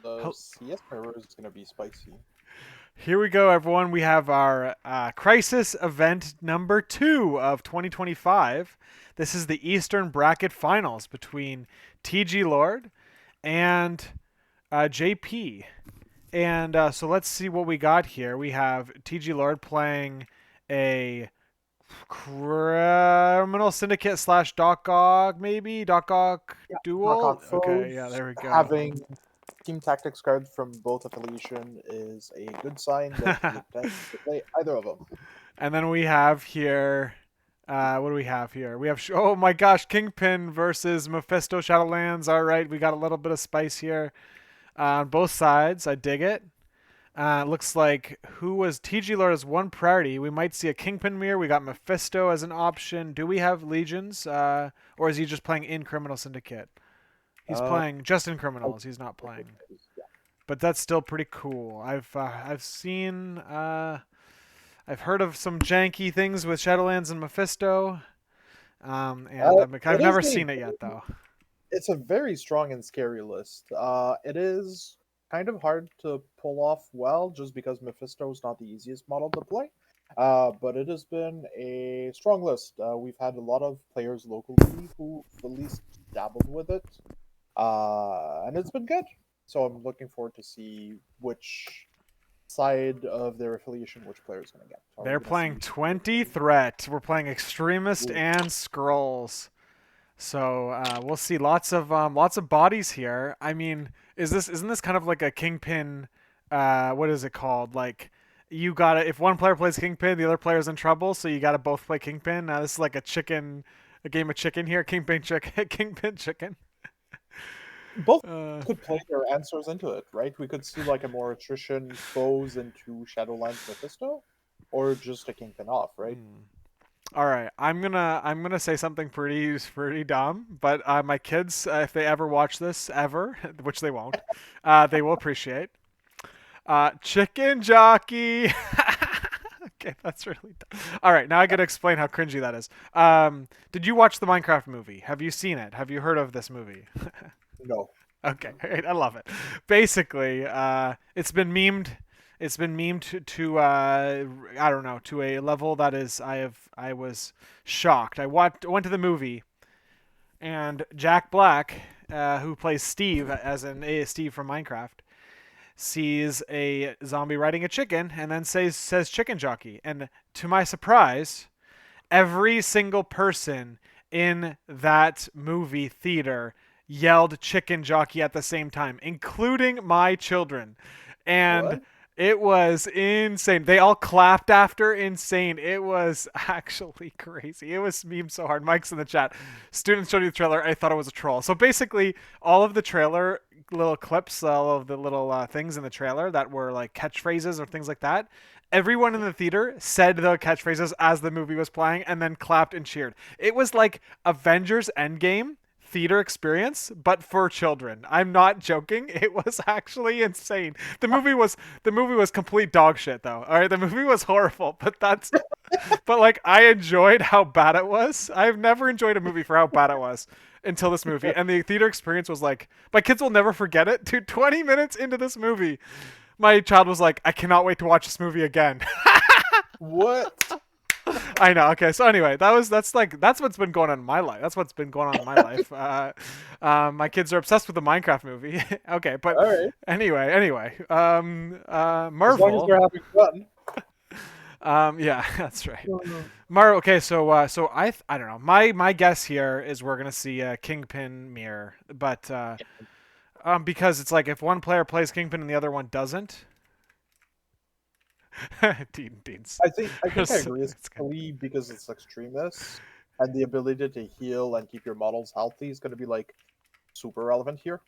The Hel- CS mirror is gonna be spicy. Here we go, everyone. We have our Crisis event number 2 of 2025. This is the Eastern Bracket Finals between TGlord and JP. And so let's see what we got here. We have TGlord playing a Criminal Syndicate slash Doc maybe? Doc Yeah, Duel? knockout Okay, yeah, foes. there we go. Having team tactics cards from both affiliation is a good sign that you intend to play either of them. And then we have here, what do we have here? We have, oh my gosh, Kingpin versus Mephisto Shadowlands. All right, we got a little bit of spice here on both sides. I dig it. Looks like who was TG Lord as one priority. We might see a Kingpin mirror. We got Mephisto as an option. Do we have Legions? Or is he just playing in Criminal Syndicate? He's Uh, playing just in I Criminals. He's not think it playing. is, yeah. But that's still pretty cool. I've seen I've heard of some janky things with Shadowlands and Mephisto, and I've It is never a seen it yet though. it's a very strong and scary list. It is kind of hard to pull off well, just because Mephisto is not the easiest model to play. But it has been a strong list. We've had a lot of players locally who at least dabbled with it, and it's been good. So I'm looking forward to see which side of their affiliation which player is going to get. Are we They're going to playing see? 20 Threat. We're playing Extremist Ooh, and Scrolls. So we'll see lots of bodies here. I mean, isn't this kind of like a Kingpin? What is it called? Like you gotta if one player plays Kingpin, the other player's in trouble. So you gotta both play Kingpin. Now this is like a game of chicken here. Kingpin chicken, Kingpin chicken. both Uh, could play their answers into it, right? We could see like a more attrition foes into Shadowlands Mephisto, or just a Kingpin off, right? hmm. All right, I'm gonna say something pretty dumb, but my kids, if they ever watch this ever, which they won't, they will appreciate. Chicken jockey. Okay, that's really dumb. All right, now I gotta explain how cringy that is. Did you watch the Minecraft movie? Have you seen it? Have you heard of this movie? No. Okay, great. I love it. Basically, it's been memed. It's been memed I don't know, to a level that is I was shocked. Went to the movie, and Jack Black, who plays Steve as in Steve from Minecraft, sees a zombie riding a chicken and then says chicken jockey. And to my surprise, every single person in that movie theater yelled chicken jockey at the same time, including my children. And What? it was insane. They all clapped after. Insane. It was actually crazy. It was memed so hard. Mike's in the chat. Students showed you the trailer. I thought it was a troll. So basically, all of the trailer little clips, all of the little things in the trailer that were like catchphrases or things like that, everyone in the theater said the catchphrases as the movie was playing and then clapped and cheered. It was like Avengers Endgame theater experience but for children. I'm not joking. It was actually insane. The movie was complete dog shit though. All right, the movie was horrible, but like I enjoyed how bad it was. I've never enjoyed a movie for how bad it was until this movie. And the theater experience was like my kids will never forget it. Dude, 20 minutes into this movie, my child was like, I cannot wait to watch this movie again. What? I know. Okay, so anyway, that's what's been going on in my life. That's what's been going on in my life. My kids are obsessed with the Minecraft movie. Okay, but All right. anyway, As long as Marvel. they're having fun. Yeah, that's right. Mhm. Marvel. Okay, so I don't know. My guess here is we're gonna see a Kingpin mirror, but because it's like if one player plays Kingpin and the other one doesn't. Dean's. I think I agree, It's good. especially because it's extremists, and the ability to heal and keep your models healthy is going to be like super relevant here.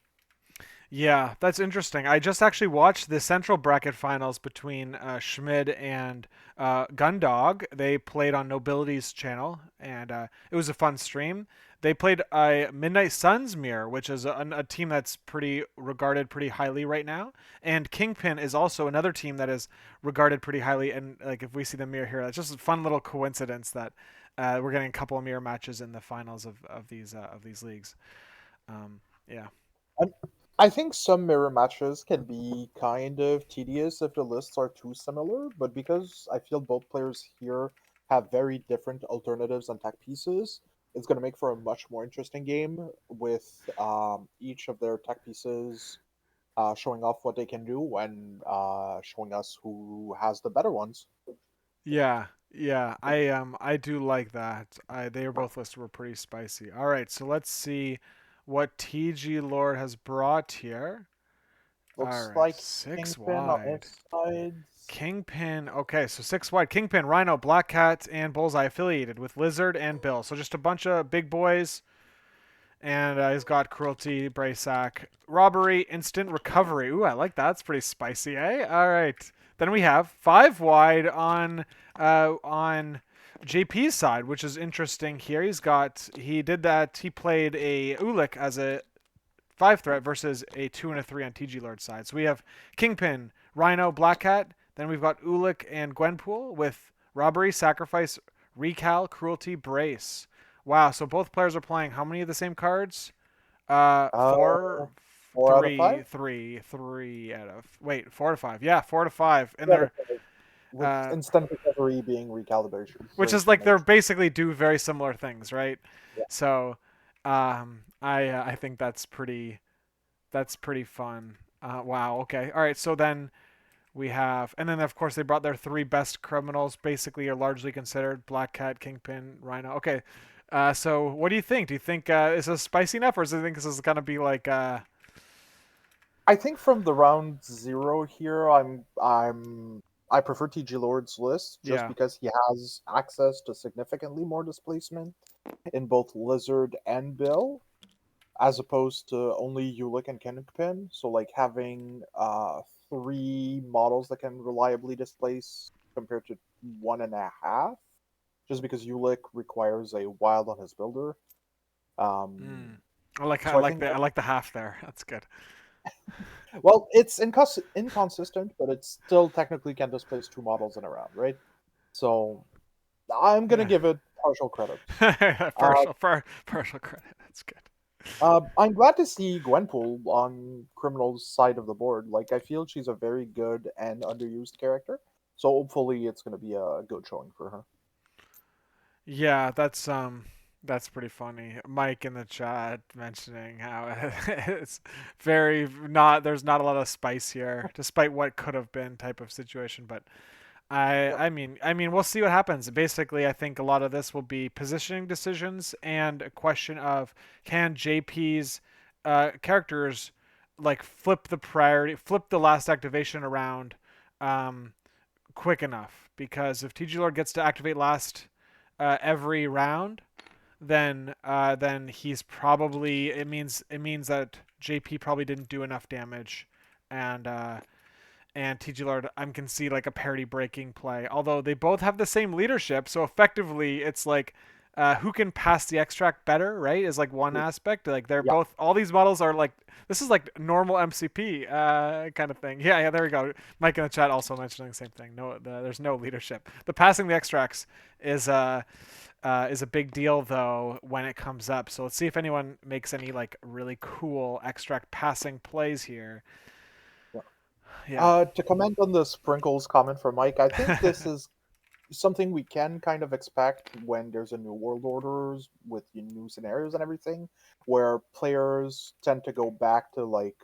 Yeah, that's interesting. I just actually watched the central bracket finals between Schmid and Gundog. They played on Nobility's channel, and it was a fun stream. They played Midnight Suns Mirror, which is a team that's pretty regarded pretty highly right now. And Kingpin is also another team that is regarded pretty highly. And like if we see the mirror here, that's just a fun little coincidence that we're getting a couple of mirror matches in the finals of these leagues. Yeah. I'm I think some mirror matches can be kind of tedious if the lists are too similar, but because I feel both players here have very different alternatives and tech pieces, it's going to make for a much more interesting game with each of their tech pieces showing off what they can do and showing us who has the better ones. Yeah, yeah, I do like that. They are both listed were pretty spicy. All right, so let's see what TGlord has brought here. All Looks right, like six Kingpin on wide. this side. Kingpin. Okay, so six wide. Kingpin, Rhino, Black Cat, and Bullseye affiliated with Lizard and Bill. So just a bunch of big boys. And he's got Cruelty, Braysack, Robbery, Instant Recovery. Ooh, I like that. It's pretty spicy, eh? All right. Then we have five wide on JP's side, which is interesting here. He did that. He played a Ulik as a five threat versus a 2 and a 3 on TGlord side. So we have Kingpin, Rhino, Black Cat. Then we've got Ulik and Gwenpool with Robbery, Sacrifice, Recal, Cruelty, Brace. Wow, so both players are playing how many of the same cards? Uh, Four, 4 out of 5. three out of. Wait, 4 to 5. Yeah, 4 to 5. And Yeah, they're, with uh, instant recovery being recalibration. which is like they're basically do very similar things, right? Yeah. So, I think that's pretty fun. Wow. Okay. All right. So then we have, and then of course they brought their three best criminals. Basically, are largely considered Black Cat, Kingpin, Rhino. Okay. So what do you think? Do you think is this spicy enough, or do you think this is gonna be like I think from the round zero here, I prefer TG Lord's list just yeah. because he has access to significantly more displacement in both Lizard and Bill, as opposed to only Ulik and Kingpin. So like having three models that can reliably displace compared to 1.5, just because Ulik requires a wild on his builder. Um, Mm. I like I so I like think the I like the half there. That's good. well, it's inconsistent, but it still technically can displace two models in a round, right? So I'm gonna Yeah. give it partial credit. Uh, partial credit. That's good. I'm glad to see Gwenpool on Criminal's side of the board. Like, I feel she's a very good and underused character. So hopefully it's gonna be a good showing for her. Yeah, that's pretty funny. Mike in the chat mentioning how it's very not there's not a lot of spice here, despite what could have been type of situation. But I Yep. I mean I mean we'll see what happens. Basically, I think a lot of this will be positioning decisions and a question of can JP's characters like flip the last activation around um, quick enough. Because if TG Lord gets to activate last every round, then he's probably it means that JP probably didn't do enough damage, and TG Lord I can see like a parity breaking play. Although they both have the same leadership, so effectively it's like who can pass the extract better, right? Is like one aspect. Like they're Yeah. both all these models are like this is like normal MCP kind of thing. Yeah, there we go. Mike in the chat also mentioning the same thing. There's no leadership. The passing the extracts is a big deal though when it comes up. So let's see if anyone makes any like really cool extract passing plays here. Yeah. Yeah. To comment on the sprinkles comment from Mike, I think this is something we can kind of expect when there's a new world orders with new scenarios and everything, where players tend to go back to like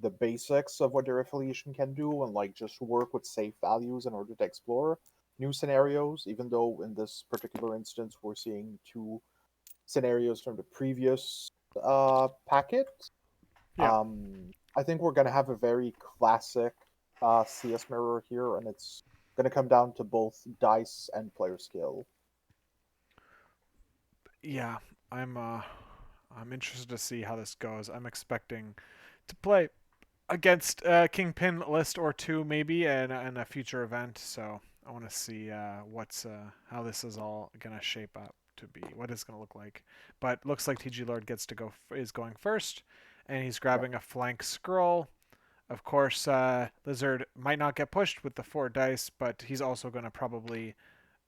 the basics of what their affiliation can do and like just work with safe values in order to explore new scenarios, even though in this particular instance we're seeing two scenarios from the previous packet. Yeah. I think we're going to have a very classic CS mirror here, and it's going to come down to both dice and player skill. Yeah. I'm uh I'm interested to see how this goes. I'm expecting to play against Kingpin list or two maybe in a future event. So I want to see what's how this is all gonna shape up to be, what it's gonna look like. But looks like TG Lord gets to is going first, and he's Yeah. grabbing a flank scroll. Of course, Lizard might not get pushed with the four dice, but he's also gonna probably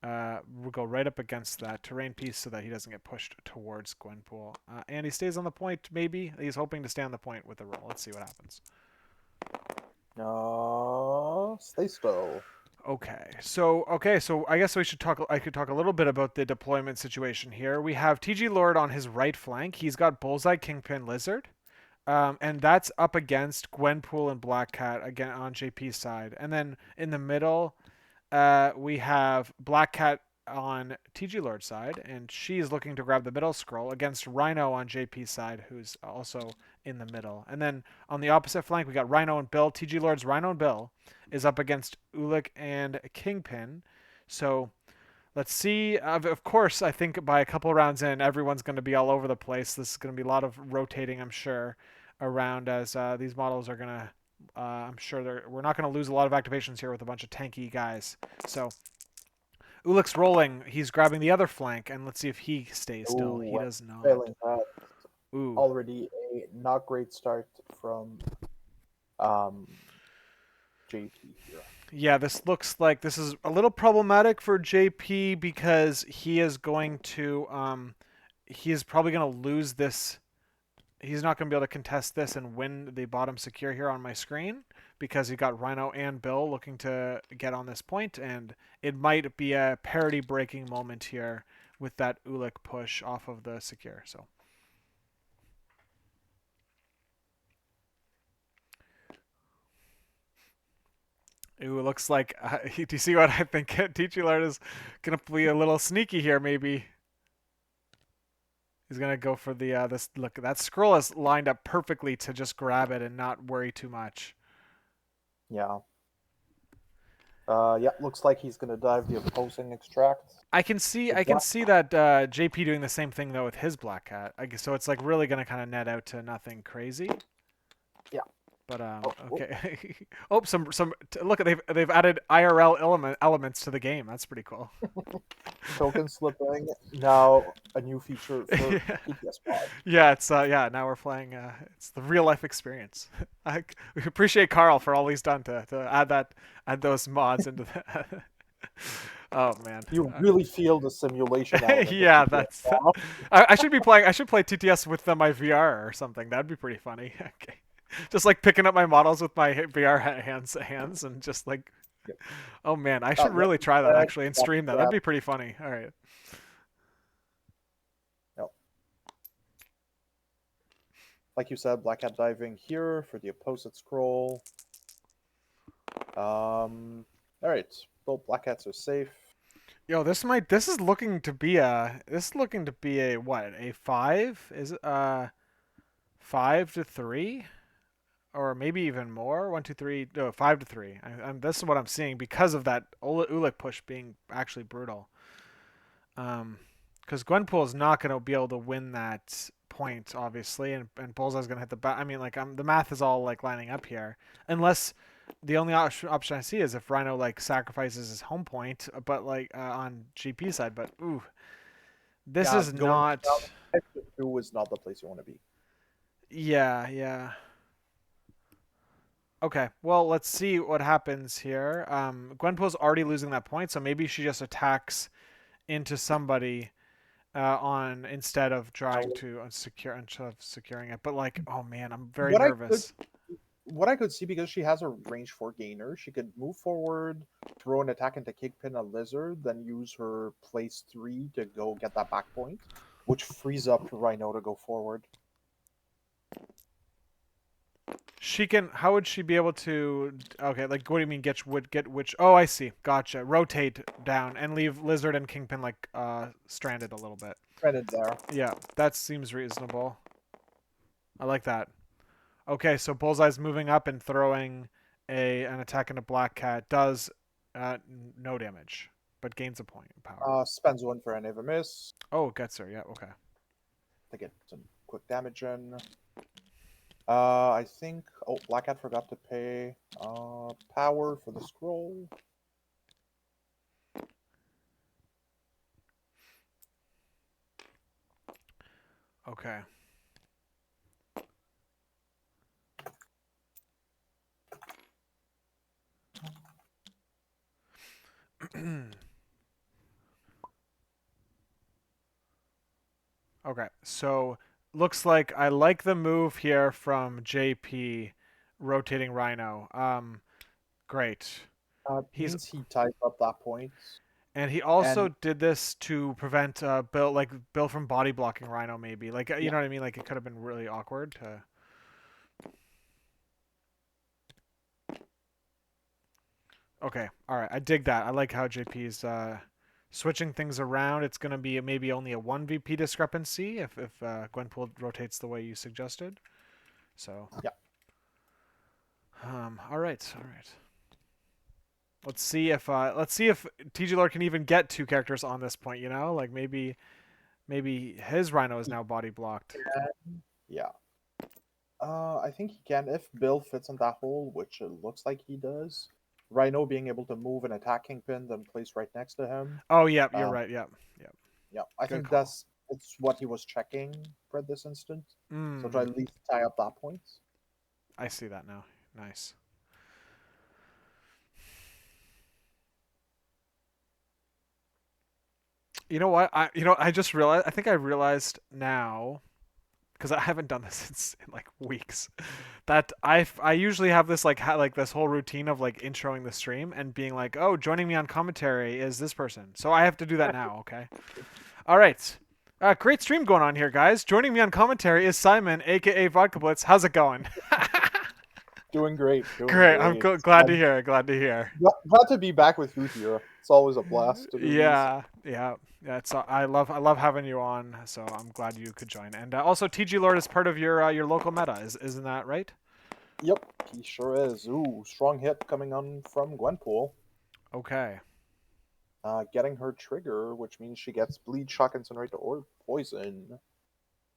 We'll go right up against that terrain piece so that he doesn't get pushed towards Gwenpool. And he stays on the point, maybe. He's hoping to stay on the point with the roll. Let's see what happens. Stay still. So I guess we should talk. I could talk a little bit about the deployment situation here. We have TGlord on his right flank. He's got Bullseye, Kingpin, Lizard, and that's up against Gwenpool and Black Cat again on JP's side. And then in the middle, we have Black Cat on TGlord's side, and she's looking to grab the middle scroll against Rhino on JP's side, who's also in the middle. And then on the opposite flank, we got Rhino and Bill. TGlord's Rhino and Bill is up against Ulik and Kingpin. So let's see. Of course, I think by a couple rounds in, everyone's going to be all over the place. This is going to be a lot of rotating, I'm sure, around as these models are going to. I'm sure we're not going to lose a lot of activations here with a bunch of tanky guys. So Ulik's rolling. He's grabbing the other flank, and let's see if he stays still. He does not. Failing that. Ooh. Already a not great start from JP here. Yeah, this looks like this is a little problematic for JP because he is going to he is probably going to lose this. He's not going to be able to contest this and win the bottom secure here on my screen because he got Rhino and Bill looking to get on this point, and it might be a parity breaking moment here with that Ulik push off of the secure. So it looks like do you see what I think? TGlord is going to be a little sneaky here, maybe. He's gonna go for the this look. That scroll is lined up perfectly to just grab it and not worry too much. Yeah. Yeah, looks like he's gonna dive the opposing extract. I can see that JP doing the same thing though with his Black Cat. I guess so. It's like really gonna kind of net out to nothing crazy. Yeah. But okay. Oh, look, they've added IRL elements to the game. That's pretty cool. Token slipping, now a new feature for TTS pod. Yeah, it's now we're playing it's the real life experience. We appreciate Carl for all he's done to add those mods into the Oh man. You really feel the simulation element. Yeah, that's I should play TTS with my VR or something. That'd be pretty funny. Okay. Just like picking up my models with my VR hands and just like Yep. Oh man, I should really try that actually and stream that. That'd be pretty funny. All right. Yep. Like you said, Black Cat diving here for the opposite scroll. All right. Both Black Cats are safe. Yo, this is looking to be a what? A 5? Is it 5-3? Or maybe even more. 1, 2, 3. No, 5-3. This is what I'm seeing because of that Ulik push being actually brutal. Because Gwenpool is not going to be able to win that point, obviously, and Bullseye's going to hit the back. I mean, like, the math is all like lining up here, unless the only option I see is if Rhino like sacrifices his home point, but like on GP side. But ooh, this is not. Two is not the place you want to be. Yeah, yeah. Okay, well, let's see what happens here. Gwenpool's already losing that point, so maybe she just attacks into somebody instead of trying to securing it. But like, oh man, I'm very nervous. What I could see, because she has a range 4 gainer, she could move forward, throw an attack into Kingpin a Lizard, then use her place 3 to go get that back point, which frees up Rhino to go forward. She can. How would she be able to? Okay, like what do you mean? Get which? Oh, I see. Gotcha. Rotate down and leave Lizard and Kingpin like stranded a little bit. Stranded there. Yeah, that seems reasonable. I like that. Okay, so Bullseye's moving up and throwing an attack into Black Cat. Does no damage, but gains a point in power. Spends 1 for any of a miss. Oh, gets her. Yeah. Okay. To get some quick damage in. I think... Oh, Black Cat forgot to pay power for the scroll. Okay. Okay, so looks like I like the move here from JP, rotating Rhino. Great. He's Means he ties up that point, and he also and did this to prevent Bill from body blocking Rhino. Maybe like you yeah, know what I mean. Like it could have been really awkward to. Okay, all right. I dig that. I like how JP's switching things around. It's gonna be maybe only a one VP discrepancy if Gwenpool rotates the way you suggested. So yeah. all right, all right. Let's see if TGlord can even get two characters on this point. You know, like maybe his Rhino is He now body blocked. can, yeah. I think he can if Bill fits in that hole, which it looks like he does. Rhino being able to move and attack Kingpin, then place right next to him. Oh, yeah, you're Um, right. Yeah, yeah. yeah, I Good think call. it's what he was checking for this instant. So to Mm, at least tie up that point. I see that now. Nice. You know what? I just realized. I think I realized now because I haven't done this in like weeks. That I usually have this like this whole routine of like introing the stream and being like, oh, joining me on commentary is this person. So I have to do that now. Okay. All right. Great stream going on here, guys. Joining me on commentary is Simon, aka Vodka Blitz. How's it going? Doing great, doing Great. I'm great. glad to hear. Glad to hear. Glad to be back with you here. It's always a blast to do these. Yeah, yeah, yeah. It's I love having you on. So I'm glad you could join. And also, TG Lord is part of your local meta. Isn't that right? Yep, he sure is. Ooh, strong hit coming on from Gwenpool. Okay. Getting her trigger, which means she gets bleed, shock, incinerate, or poison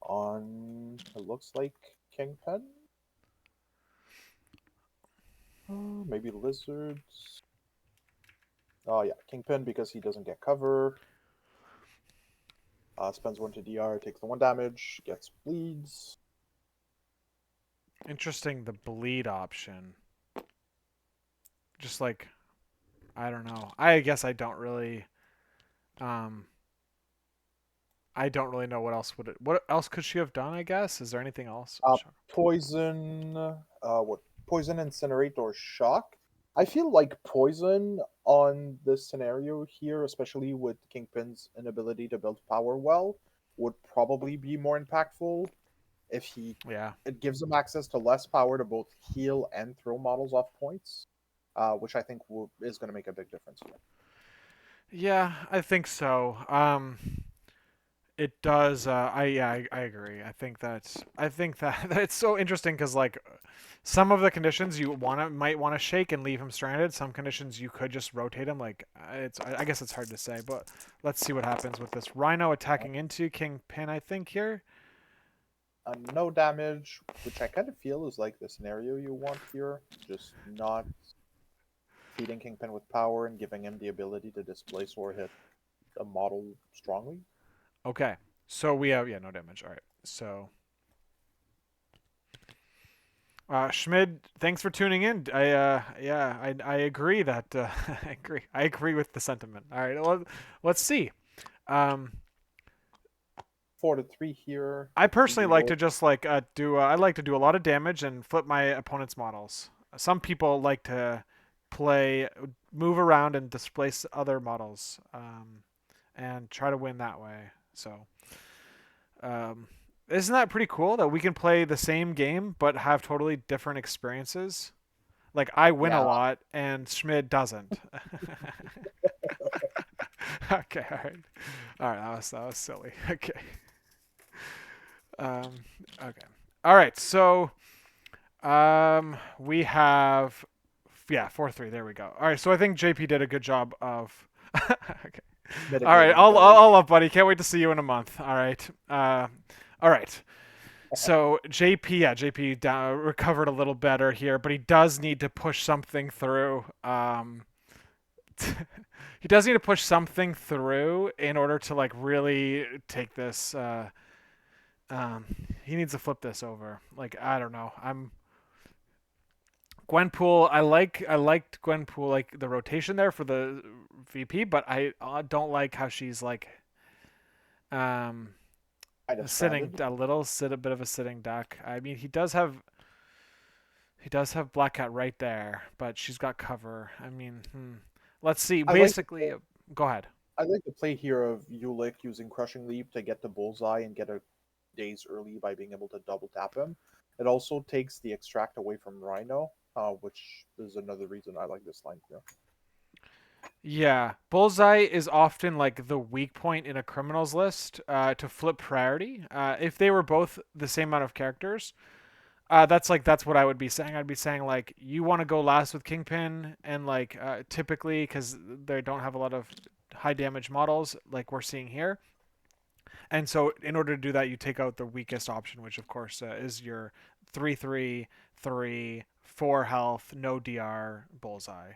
on. It looks like Kingpin. Maybe lizards. Oh yeah, Kingpin because he doesn't get cover. Spends one to DR, takes the one damage, gets bleeds. Interesting. The bleed option. Just like I don't know. I guess um I don't really know what else could she have done. I guess is there anything else? Sure. Poison. What? Poison, incinerate, or shock. I feel like poison on this scenario here, especially with Kingpin's inability to build power well, would probably be more impactful if he Yeah. it gives him access to less power to both heal and throw models off points, which I think is going to make a big difference here. Yeah, I think so. It does. I agree. I think that it's so interesting because like some of the conditions you might want to shake and leave him stranded. Some conditions you could just rotate him. Like I guess it's hard to say, but let's see what happens with this Rhino attacking into Kingpin. I think here. No damage, which I kind of feel is like the scenario you want here, just not feeding Kingpin with power and giving him the ability to displace or hit a model strongly. Okay, so we have no damage. All right, so. Schmid, thanks for tuning in. I agree that I agree with the sentiment. All right, let's see. Um, 4 to 3 here. I personally TG like Lord. to just like do. I like to do a lot of damage and flip my opponent's models. Some people like to move around and displace other models, and try to win that way. So, um, isn't that pretty cool that we can play the same game but have totally different experiences? Like I win a Yeah, lot and Schmid doesn't. Okay, all right, all right. That was silly. Okay. Um, okay. All right. So we have 4-3. There we go. All right. So I think JP did a good job of. Okay. All right. mitigating I'll those. I'll up, buddy. Can't wait to see you in a month. All right. All right. So JP, JP recovered a little better here, but he does need to push something through. He does need to push something through in order to like really take this. Um, he needs to flip this over. Like I don't know. I'm Gwenpool. I liked Gwenpool like the rotation there for the VP, but I don't like how she's like um kind A of sitting, stranded. a bit of a sitting duck. I mean, he does have Black Cat right there, but she's got cover. I mean, let's see. I like Basically, go ahead. I like the play here of Ulick using Crushing Leap to get the bullseye and get a days early by being able to double tap him. It also takes the extract away from Rhino, which is another reason I like this line here. Yeah, Bullseye is often like the weak point in a criminals list to flip priority. If they were both the same amount of characters, that's what I would be saying. I'd be saying like you want to go last with Kingpin, and like typically because they don't have a lot of high damage models like we're seeing here, and so in order to do that, you take out the weakest option, which of course is your 3/3/3 4 health, no DR Bullseye.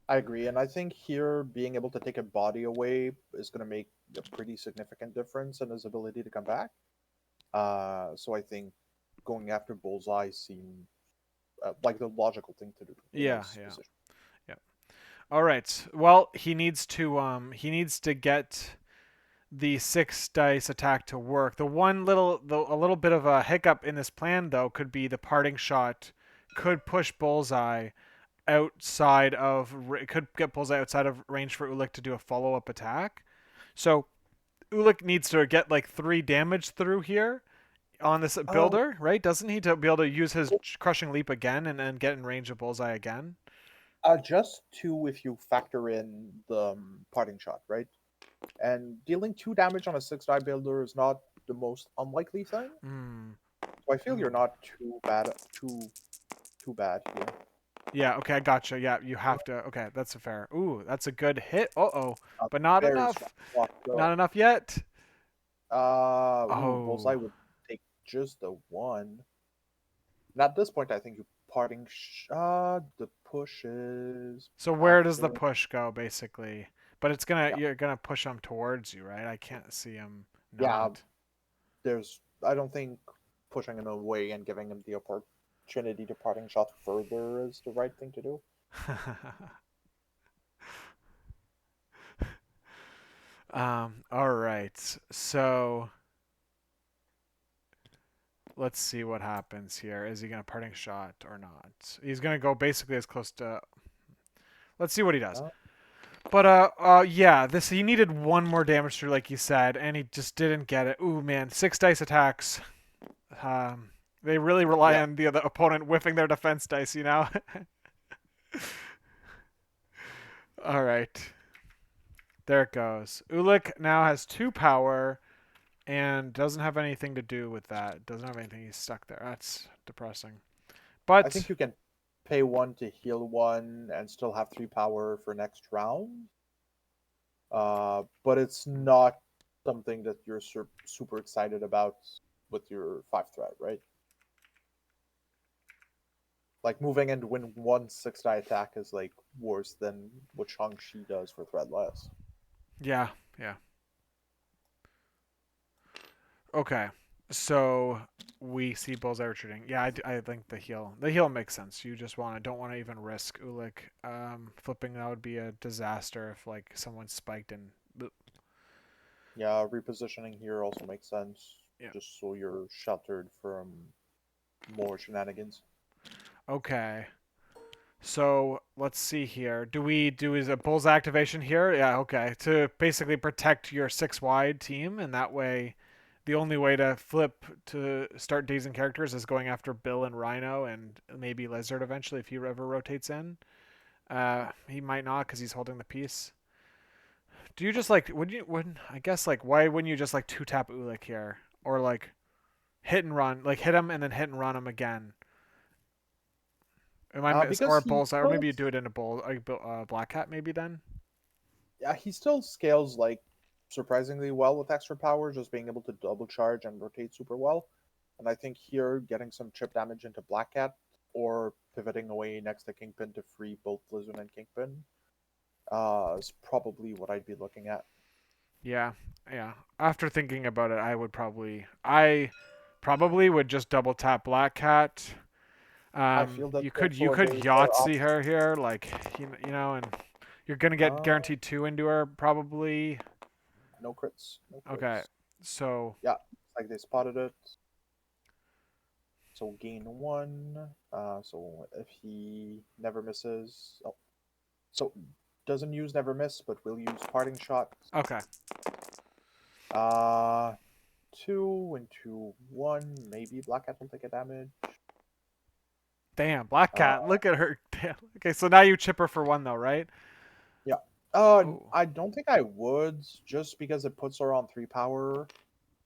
I agree, and I think here being able to take a body away is going to make a pretty significant difference in his ability to come back. So I think going after Bullseye seemed like the logical thing to do in Yeah, this yeah, position. yeah. All right. Well, he needs to get the 6 dice attack to work. A little bit of a hiccup in this plan though could be the parting shot could push Bullseye outside of could get Bullseye outside of range for Ulik to do a follow up attack. So Ulik needs to get like 3 damage through here on this Uh, builder, right? Doesn't he to be able to use his crushing leap again and then get in range of Bullseye again? just two if you factor in the parting shot, right? And dealing 2 damage on a 6 die builder is not the most unlikely thing. Hmm. So I feel you're not too bad here. Yeah, okay, I gotcha. Yeah, you have to. Okay, that's a fair. Ooh, that's a good hit. Uh-oh. Uh, But not Very strong enough. block Not though. enough yet. Bullseye Oh. would take just the one. And at this point, I think you parting shot. The push is So where does the after. push go, basically? But it's gonna Yeah, you're gonna push him towards you, right? I can't see him yeah. not. There's. I don't think pushing him away and giving him the opportunity to parting shot further is the right thing to do. All right. So let's see what happens here. Is he gonna parting shot or not? He's gonna go basically as close to. Let's see what he does. Uh, But yeah, this he needed one more damage through, like you said, and he just didn't get it. Ooh man, 6 dice attacks. Um, they really rely yeah. on the other opponent whiffing their defense dice, you know. All right, there it goes. Ulik now has 2 power and doesn't have anything to do with that. Doesn't have anything. He's stuck there. That's depressing. I think But you can pay one to heal one and still have 3 power for next round. But it's not something that you're super excited about with your 5 threat, right? Like moving into win one 6 die attack is like worse than what Shang-Chi does for threatless. yeah, yeah. Okay, so we see Bullseye retreating. Yeah, I think the heal makes sense. You just don't want to even risk Ulik flipping. That would be a disaster if like someone spiked and Yeah, repositioning here also makes sense, yeah. just so you're sheltered from more shenanigans. Okay, so let's see here. Do we do is a Bull's activation here? Yeah, okay. To basically protect your 6 wide team, and that way, the only way to flip to start dazing characters is going after Bill and Rhino and maybe Lizard eventually if he ever rotates in. He might not because he's holding the piece. Do you just like would I guess like why wouldn't you just like 2 tap Ulik here or like hit and run like hit him and then hit and run him again? Am I miss Because or he bullseye or still, maybe you do it in a bull black cat maybe then? yeah, he still scales like surprisingly well with extra power, just being able to double charge and rotate super well. And I think here getting some chip damage into Black Cat or pivoting away next to Kingpin to free both Lizard and Kingpin is probably what I'd be looking at. Yeah, yeah. After thinking about it, I probably would just double tap black cat. I feel that's You also a could very fair Yahtzee option. her here, like and you're gonna get Uh, guaranteed 2 into her probably. no crits, no Okay, crits. So Yeah, like they spotted it. So gain one. So if he never misses, oh, so doesn't use never miss, but will use parting shot. okay. Uh, 2 into 1. Maybe Black Cat will take a damage. Damn, Black Uh, Cat. Look at her. Damn. Okay, so now you chip her for 1 though, right? yeah. Oh. I don't think I would, just because it puts her on 3 power.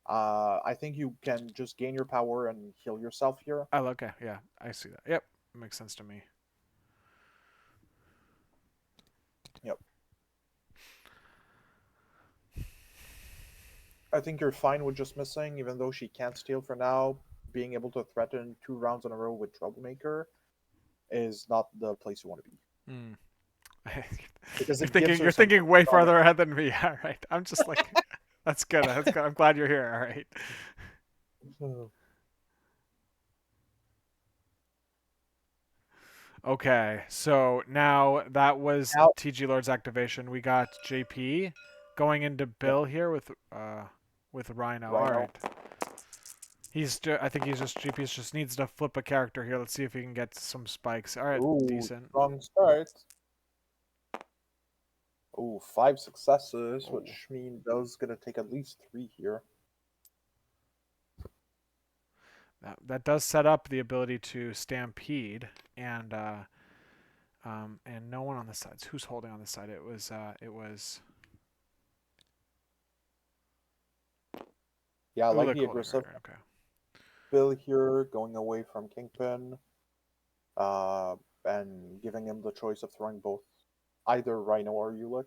I think you can just gain your power and heal yourself here. Oh, okay. Yeah, I see that. Yep, makes sense to me. Yep. I think you're fine with just missing, even though she can't steal for now. Being able to threaten 2 rounds in a row with Troublemaker is not the place you want to be. Mm. Because you're it gives thinking. her You're something thinking way stronger. farther ahead than me. All right. I'm just like, that's good. That's good. I'm glad you're here. All right. Okay, so now that was Now, TG Lord's activation. We got JP going into yep, Bill here with Rhino. All Rhino. right. I think he's just JP just needs to flip a character here. Let's see if he can get some spikes. All right, Ooh, decent. strong start. Ooh, 5 successes, Oh, which mean Bill's gonna take at least 3 here. that does set up the ability to stampede and no one on the sides. Who's holding on the side? It was Yeah, I like Ulik the holding right. aggressive Right, okay. Bill here, going away from Kingpin, uh, and giving him the choice of throwing both either Rhino or Ulick.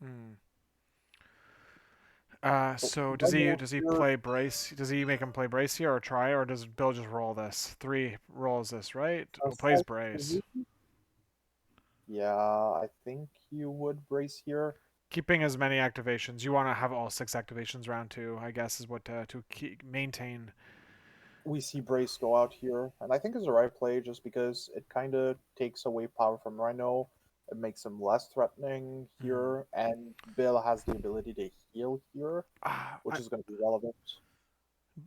Hmm. So So does he Rhino does he here, play brace? Does he make him play brace here or try, or does Bill just roll this? 3 rolls this, right? Plays aside brace, from yeah, I think you would brace here. keeping as many activations. You want to have all 6 activations round 2, I guess, is what to maintain. We see Brace go out here, and I think it's the right play just because it kind of takes away power from Rhino. It makes him less threatening Mm. here, and Bill has the ability to heal here, Uh, which I, is going to be relevant.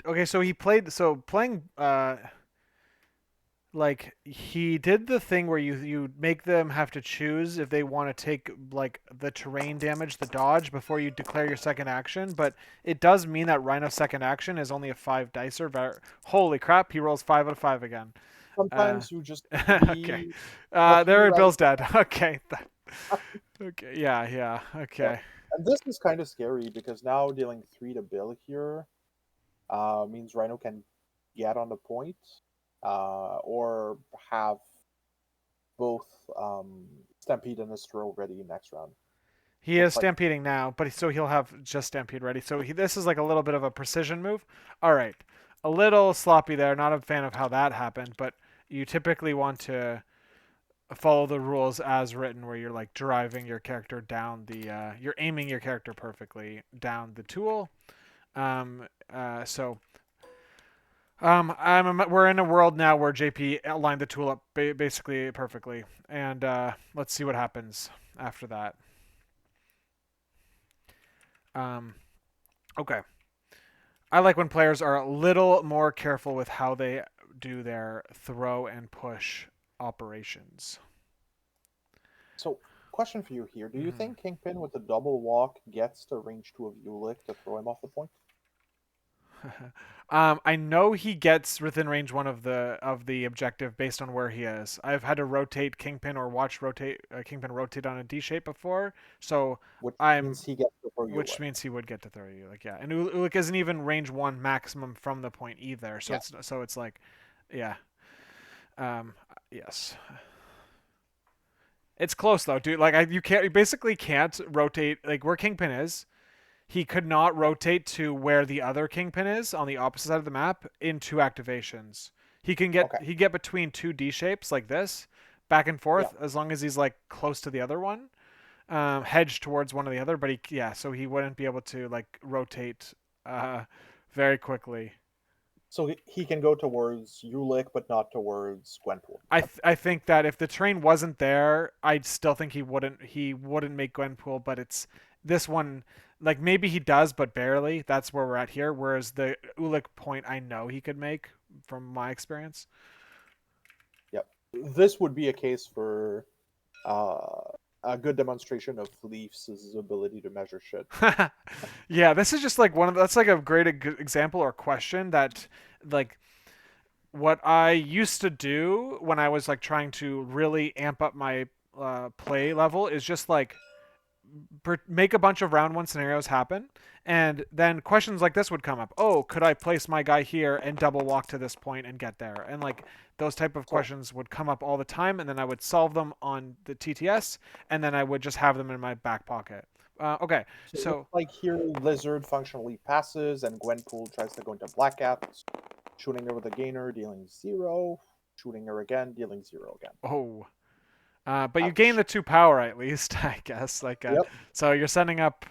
okay, so he played. So playing like he did the thing where you make them have to choose if they want to take like the terrain damage, the dodge before you declare your second action, but it does mean that Rhino's second action is only a 5 dicer. Holy crap, he rolls 5 out of 5 again. uh Sometimes you just okay. be lucky There rather Bill's dead. Okay. Okay, yeah, than okay. and this is kind of scary because now dealing 3 to Bill here means Rhino can get on the point or have both Stampede and Astro ready next round. He is Most likely. stampeding now, but so he'll have just stampede ready. So this is like a little bit of a precision move. All right, a little sloppy there. Not a fan of how that happened, but you typically want to follow the rules as written, where you're like driving your character down you're aiming your character perfectly down the tool. Um, so we're in a world now where JP lined the tool up basically perfectly, and let's see what happens after that. Um, okay. I like when players are a little more careful with how they do their throw and push operations. So, question for you here: do you Mm-hmm. think Kingpin with the double walk gets the range 2 of Ulick to throw him off the point? I know he gets within range 1 of the objective based on where he is. I've had to rotate Kingpin or watch rotate Kingpin rotate on a D shape before, so Which I'm means he gets to throw which Ulick. means he would get to throw you like yeah. And Ulik isn't even range 1 maximum from the point either, Yeah. so it's like yeah. Um, yes. It's close though, dude. Like you basically can't rotate like where Kingpin is. He could not rotate to where the other Kingpin is on the opposite side of the map in 2 activations. Okay. He get between 2 D shapes like this, back and Yeah. forth as long as he's like close to the other one, hedged towards one or the other. But so he wouldn't be able to like rotate uh, very quickly. So he can go towards Ulick, but not towards Gwenpool. I think that if the terrain wasn't there, I'd still think he wouldn't make Gwenpool, but it's this one like maybe he does, but barely. That's where we're at here. Whereas the Ulick point, I know he could make from my experience. Yep. This would be a case for a good demonstration of Leaf's ability to measure shit. Yeah, this is just like that's like a great example or question that like what I used to do when I was like trying to really amp up my play level is just like make a bunch of round one scenarios happen, and then questions like this would come up. Oh, could I place my guy here and double walk to this point and get there? And like those type of So, questions would come up all the time, and then I would solve them on the TTS, and then I would just have them in my back pocket. Okay, so it looks so like here Lizard functionally passes, and Gwenpool tries to go into Black Cat, shooting her with a gainer, dealing 0, shooting her again, dealing 0 again. oh, but you gain Ouch. the 2 power at least, I guess. Like, Yep. so you're setting up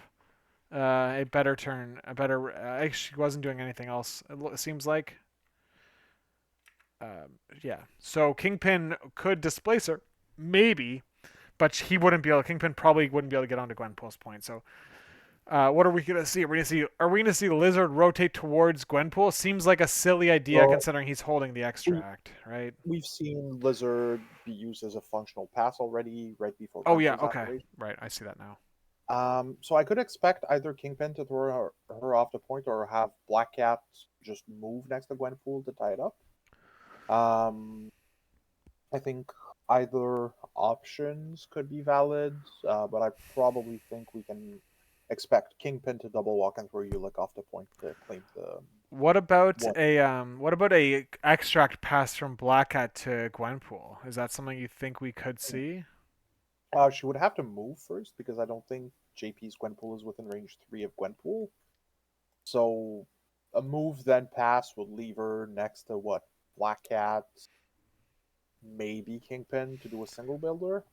a better turn, a better. She wasn't doing anything else. It seems like. Yeah. So Kingpin could displace her, maybe, but he wouldn't be able. Kingpin probably wouldn't be able to get onto Gwenpool's point. So, what are we gonna see? Are we gonna see Lizard rotate towards Gwenpool? Seems like a silly idea Well, considering he's holding the we extract, right? we've seen Lizard be used as a functional pass already, right before Oh yeah. Gwenpool's Okay. activation. Right. I see that now. So I could expect either Kingpin to throw her off the point, or have Black Cat just move next to Gwenpool to tie it up. Um, I think either options could be valid, but I probably think we can expect Kingpin to double walk and throw Ulick off the point to claim the one. What about a extract pass from Black Cat to Gwenpool? Is that something you think we could see? She would have to move first because I don't think JP's Gwenpool is within range 3 of Gwenpool. So a move then pass would leave her next to what? Black Cat, maybe Kingpin to do a single builder.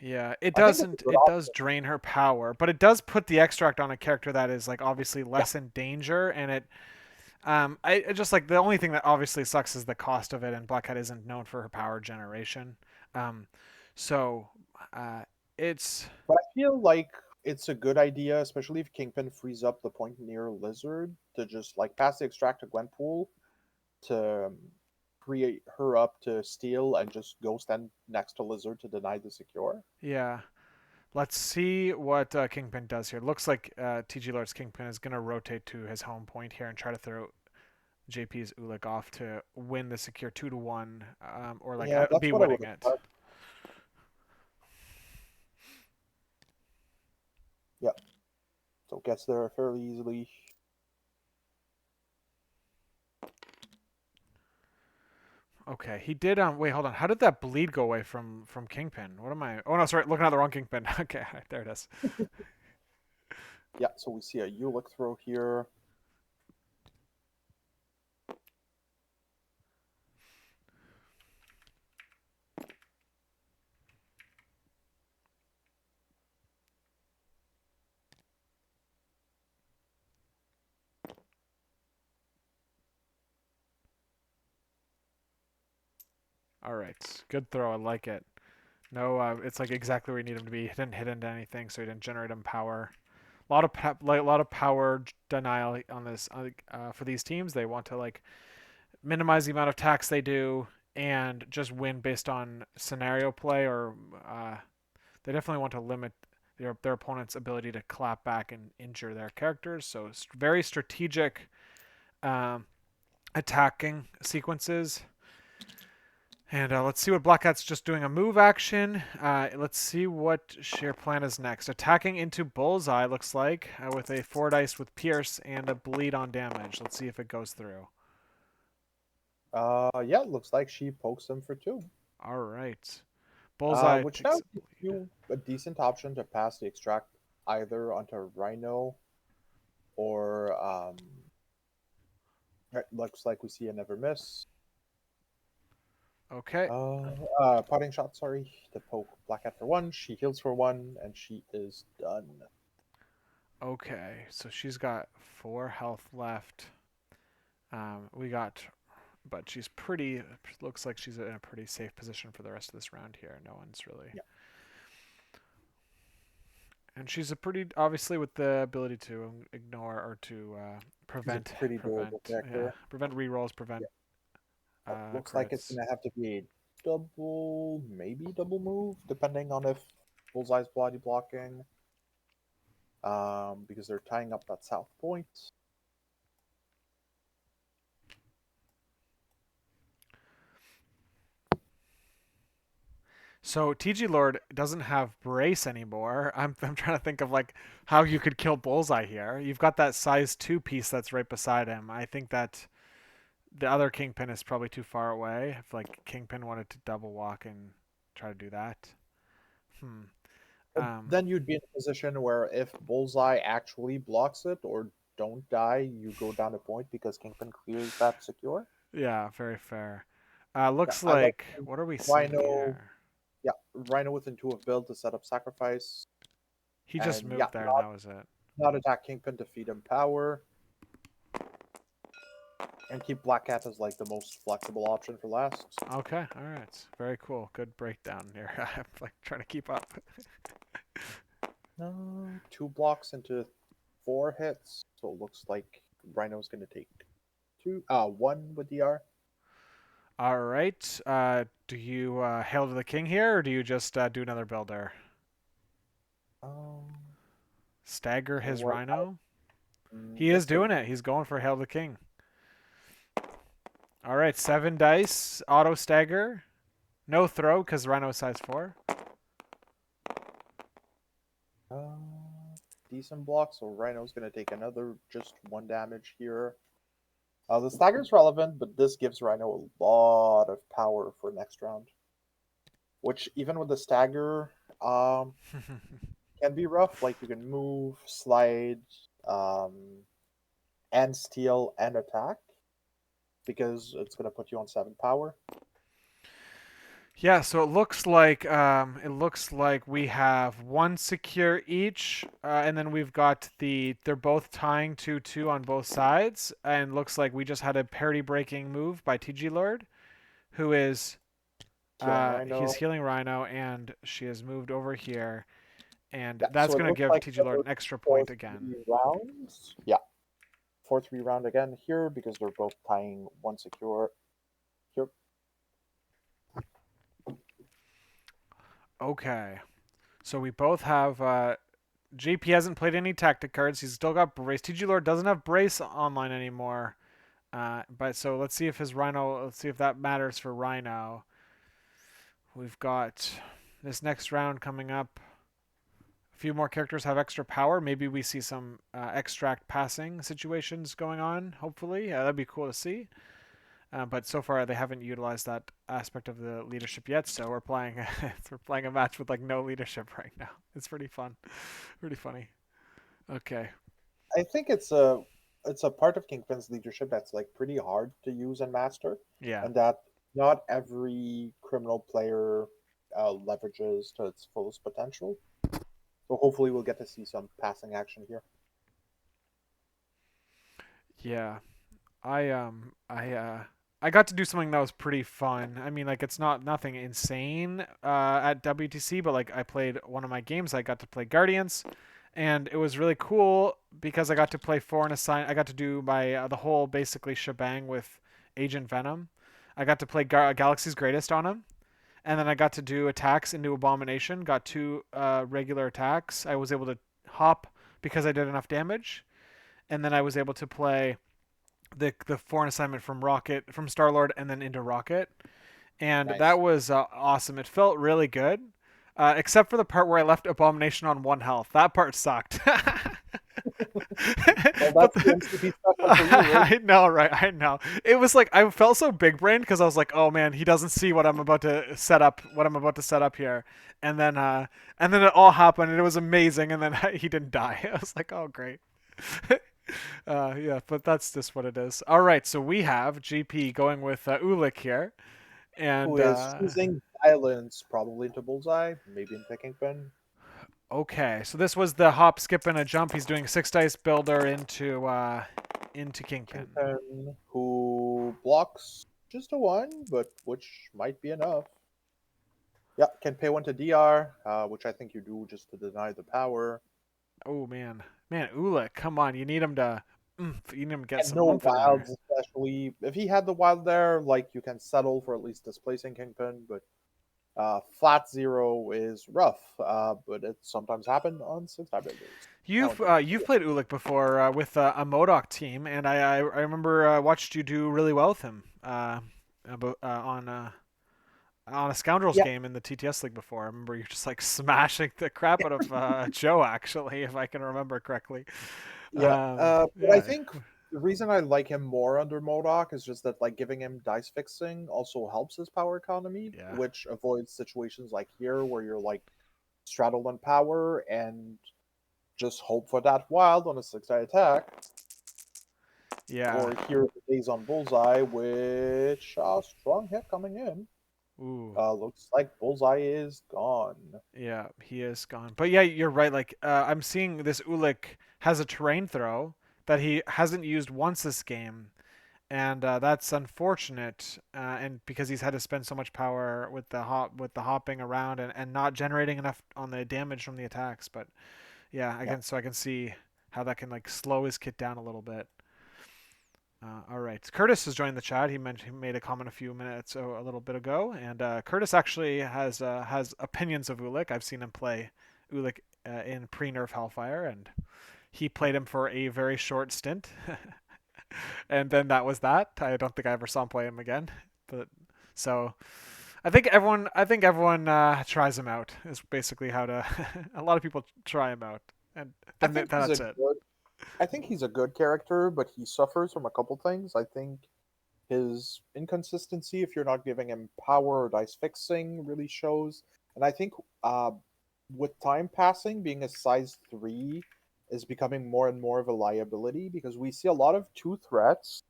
Yeah, it I think it's a doesn't. good It does option. drain her power, but it does put the extract on a character that is like obviously Yeah, less in danger, and it. I just like the only thing that obviously sucks is the cost of it, and Black Cat isn't known for her power generation. Um, so, uh, it's but I feel like it's a good idea, especially if Kingpin frees up the point near Lizard to just like pass the extract to Gwenpool to create her up to steal and just go stand next to Lizard to deny the secure. yeah. Let's see what Kingpin does here. Looks like TGlord's Kingpin is gonna rotate to his home point here and try to throw JP's Ulick off to win the secure 2-1, or like Yeah, that's be what I would winning it. expect. Yeah, so gets there fairly easily. Okay, he did. Wait, hold on. How did that bleed go away from Kingpin? What am I? Oh no, sorry, looking at the wrong Kingpin. Okay, there it is. Yeah, so we see a Ulick throw here. All right, good throw. I like it. No, it's like exactly where you need him to be. He didn't hit into anything, so he didn't generate him power. A lot of power denial on this for these teams. They want to like minimize the amount of tax they do and just win based on scenario play, or they definitely want to limit their opponent's ability to clap back and injure their characters. So it's very strategic um, attacking sequences. And let's see what Black Cat's just doing a move action. Let's see what sheer plan is next. Attacking into Bullseye looks like with a 4 dice with Pierce and a bleed on damage. Let's see if it goes through. Yeah, looks like she pokes him for 2. All right. Bullseye Which takes now a gives bleed. you a decent option to pass the extract either onto Rhino or it looks like we see a never miss. Okay. Potting shot, sorry, to poke Black Cat for 1. She heals for 1, and she is done. Okay. So she's got 4 health left. We got, but she's pretty. Looks like she's in a pretty safe position for the rest of this round here. No one's really. Yeah. And she's a pretty obviously with the ability to ignore or to He's a prevent pretty durable yeah character. prevent rerolls, prevent Yeah. Looks like it's crits. gonna have to be a double, maybe double move, depending on if Bullseye's body blocking. Because they're tying up that south point. So TGlord doesn't have brace anymore. I'm trying to think of like how you could kill Bullseye here. You've got that size 2 piece that's right beside him. I think that the other Kingpin is probably too far away. If like Kingpin wanted to double walk and try to do that. Hmm. But then you'd be in a position where if Bullseye actually blocks it or don't die, you go down a point because Kingpin clears that secure. Yeah, very fair. Yeah, Looks I like like what are we seeing Rhino. here? Yeah, Rhino with intuitive build to set up sacrifice, He just and yeah, moved there and that was it. not attack Kingpin to feed him power, and keep Black Cat as like the most flexible option for last. Okay, all right, very cool. Good breakdown here. I'm like trying to keep up. 2 blocks into 4 hits, so it looks like Rhino's gonna take one with DR. All right. Do you hail to the king here, or do you just do another builder? Um, Stagger his what? rhino? He is Let's go. doing it. He's going for hail to the king. All right, 7 dice, auto stagger, no throw because rhino is size 4. Decent block, so Rhino's gonna take another just 1 damage here. The stagger's relevant, but this gives Rhino a lot of power for next round. Which even with the stagger, can be rough. Like you can move, slide, um, and steal and attack because it's gonna put you on 7 power. Yeah, so it looks like we have 1 secure each, and then we've got they're both tying 2-2 on both sides, and looks like we just had a parity breaking move by TGlord, who is Healing he's Rhino. healing Rhino, and she has moved over here, and Yeah, that's so it gonna looks give like TGlord another an extra four point again. three rounds. Yeah, 4-3 round again here because they're both tying 1 secure. Here. Okay, so we both have JP hasn't played any tactic cards. He's still got brace. TGlord doesn't have brace online anymore. But so let's see if his Rhino. Let's see if that matters for Rhino. We've got this next round coming up. A few more characters have extra power. Maybe we see some extract passing situations going on. Hopefully, that'd be cool to see. But so far, they haven't utilized that aspect of the leadership yet. So we're playing we're playing a match with like no leadership right now. It's pretty fun, pretty funny. Okay. I think it's a part of Kingpin's leadership that's like pretty hard to use and master, Yeah. and that not every criminal player leverages to its fullest potential. So hopefully we'll get to see some passing action here. Yeah. I got to do something that was pretty fun. I mean, like it's not nothing insane at WTC, but like I played one of my games. I got to play Guardians, and it was really cool because I got to play foreign assign. I got to do my the whole basically shebang with Agent Venom. I got to play Galaxy's Greatest on him, and then I got to do attacks into Abomination. Got 2 regular attacks. I was able to hop because I did enough damage, and then I was able to play the foreign assignment from Star Lord and then into Rocket, and that Nice. was awesome. It felt really good, except for the part where I left Abomination on 1 health. That part sucked. Well, but that's the MCP special for you, right? I know, right? I know. It was like I felt so big brained because I was like, oh man, he doesn't see what I'm about to set up. What I'm about to set up here, and then it all happened, and it was amazing. And then he didn't die. I was like, oh great. Yeah, but that's just what it is. All right, so we have GP going with Ulik here, Who and is choosing violence probably into Bullseye, maybe into Kingpin. okay, so this was the hop, skip, and a jump. He's doing 6 dice builder into into Kingpin. Kingpin, who blocks just a one, but which might be enough. Yeah, can pay one to DR, which I think you do just to deny the power. Oh man, Ulik, come on, you need him to, you need him to get And some no oomph in there. wilds, especially. If he had the wild there, like, you can settle for at least displacing Kingpin, but flat zero is rough, but it sometimes happened on 6 days. You've played Ulik before with a Modok team, and I remember watched you do really well with him on a Scoundrels Yeah, game in the TTS League before. I remember you just like smashing the crap out of Joe, actually, if I can remember correctly. yeah. But I Yeah, think the reason I like him more under Modok is just that, like, giving him dice fixing also helps his power economy, yeah, which avoids situations like here where you're like straddled on power and just hope for that wild on a 6 attack. yeah. Or here the days on bullseye, which strong hit coming in. Ooh, Looks like bullseye is gone. yeah, he is gone. But yeah, you're right. Like I'm seeing this Ulik has a terrain throw that he hasn't used once this game, and that's unfortunate. And because he's had to spend so much power with the hopping around and not generating enough on the damage from the attacks. But yeah, Yeah. I can see how that can like slow his kit down a little bit. All right, Curtis has joined the chat. He made a comment a few minutes a little bit ago, and Curtis actually has opinions of Ulik. I've seen him play Ulik in pre-nerf Hellfire, and he played him for a very short stint, and then that was that. I don't think I ever saw him play him again. But so I think everyone tries him out. Is basically how to. A lot of people try him out, and I then think he's a that's it. good I think he's a good character, but he suffers from a couple things. I think his inconsistency, if you're not giving him power or dice fixing, really shows. And I think with time passing, being a size 3 is becoming more and more of a liability because we see a lot of two threats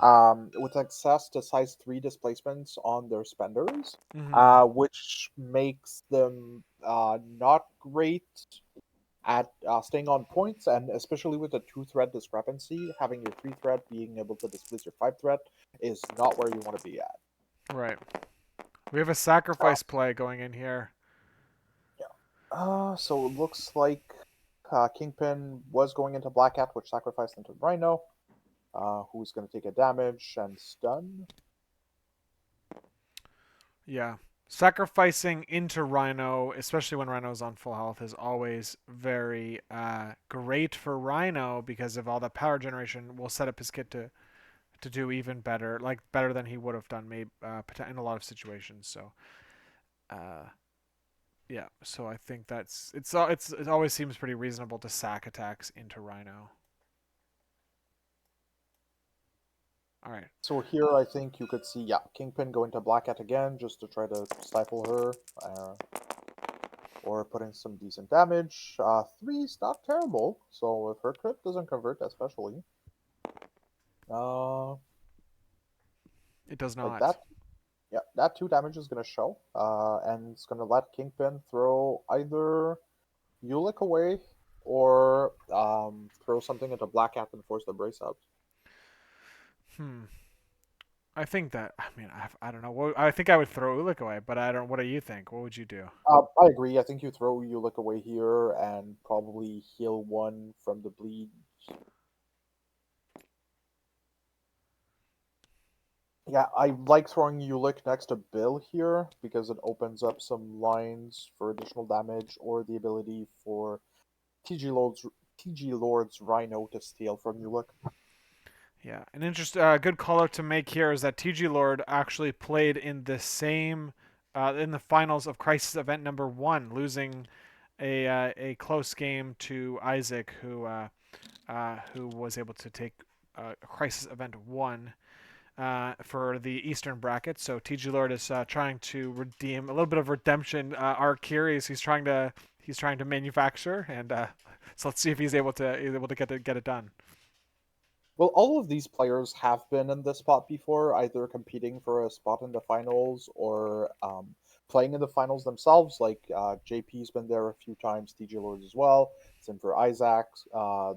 with access to size 3 displacements on their spenders, Hmm. which makes them not great at staying on points, and especially with the two threat discrepancy, having your three threat being able to displace your five threat is not where you want to be at. Right. We have a Uh, sacrifice play going in here. yeah. So it looks like Kingpin was going into Black Cat, which sacrificed into Rhino, who's going to take a damage and stun. Yeah. Sacrificing into Rhino, especially when Rhino's on full health, is always very great for Rhino because of all the power generation. Will set up his kit to do even better, like better than he would have done, maybe in a lot of situations. So, uh, yeah. So I think it always seems pretty reasonable to sack attacks into Rhino. All right. So here I think you could see, yeah, Kingpin going to Black Cat again just to try to stifle her, or putting some decent damage. Three's not terrible, so if her crit doesn't convert, especially, uh, It does like not. that, yeah, that two damage is gonna show, and it's gonna let Kingpin throw either Ulick away or throw something into Black Cat and force the brace out. Hmm. I think that. I mean, I don't know. I think I would throw Ulik away, but I don't. What do you think? What would you do? I agree. I think you throw Ulick away here and probably heal one from the bleed. Yeah, I like throwing Ulick next to Bill here because it opens up some lines for additional damage or the ability for TG Lord's Rhino to steal from Ulick. Yeah, an good call out to make here is that TGlord actually played in the same, in the finals of Crisis Event number 1, losing a close game to Isaac, who was able to take Crisis Event 1 for the Eastern bracket. So TGlord is trying to redeem a little bit of redemption arc here. He's trying to manufacture, and so let's see if he's able to get it done. Well, all of these players have been in this spot before, either competing for a spot in the finals or playing in the finals themselves. Like JP's been there a few times, TGlord as well. Same for Isaac.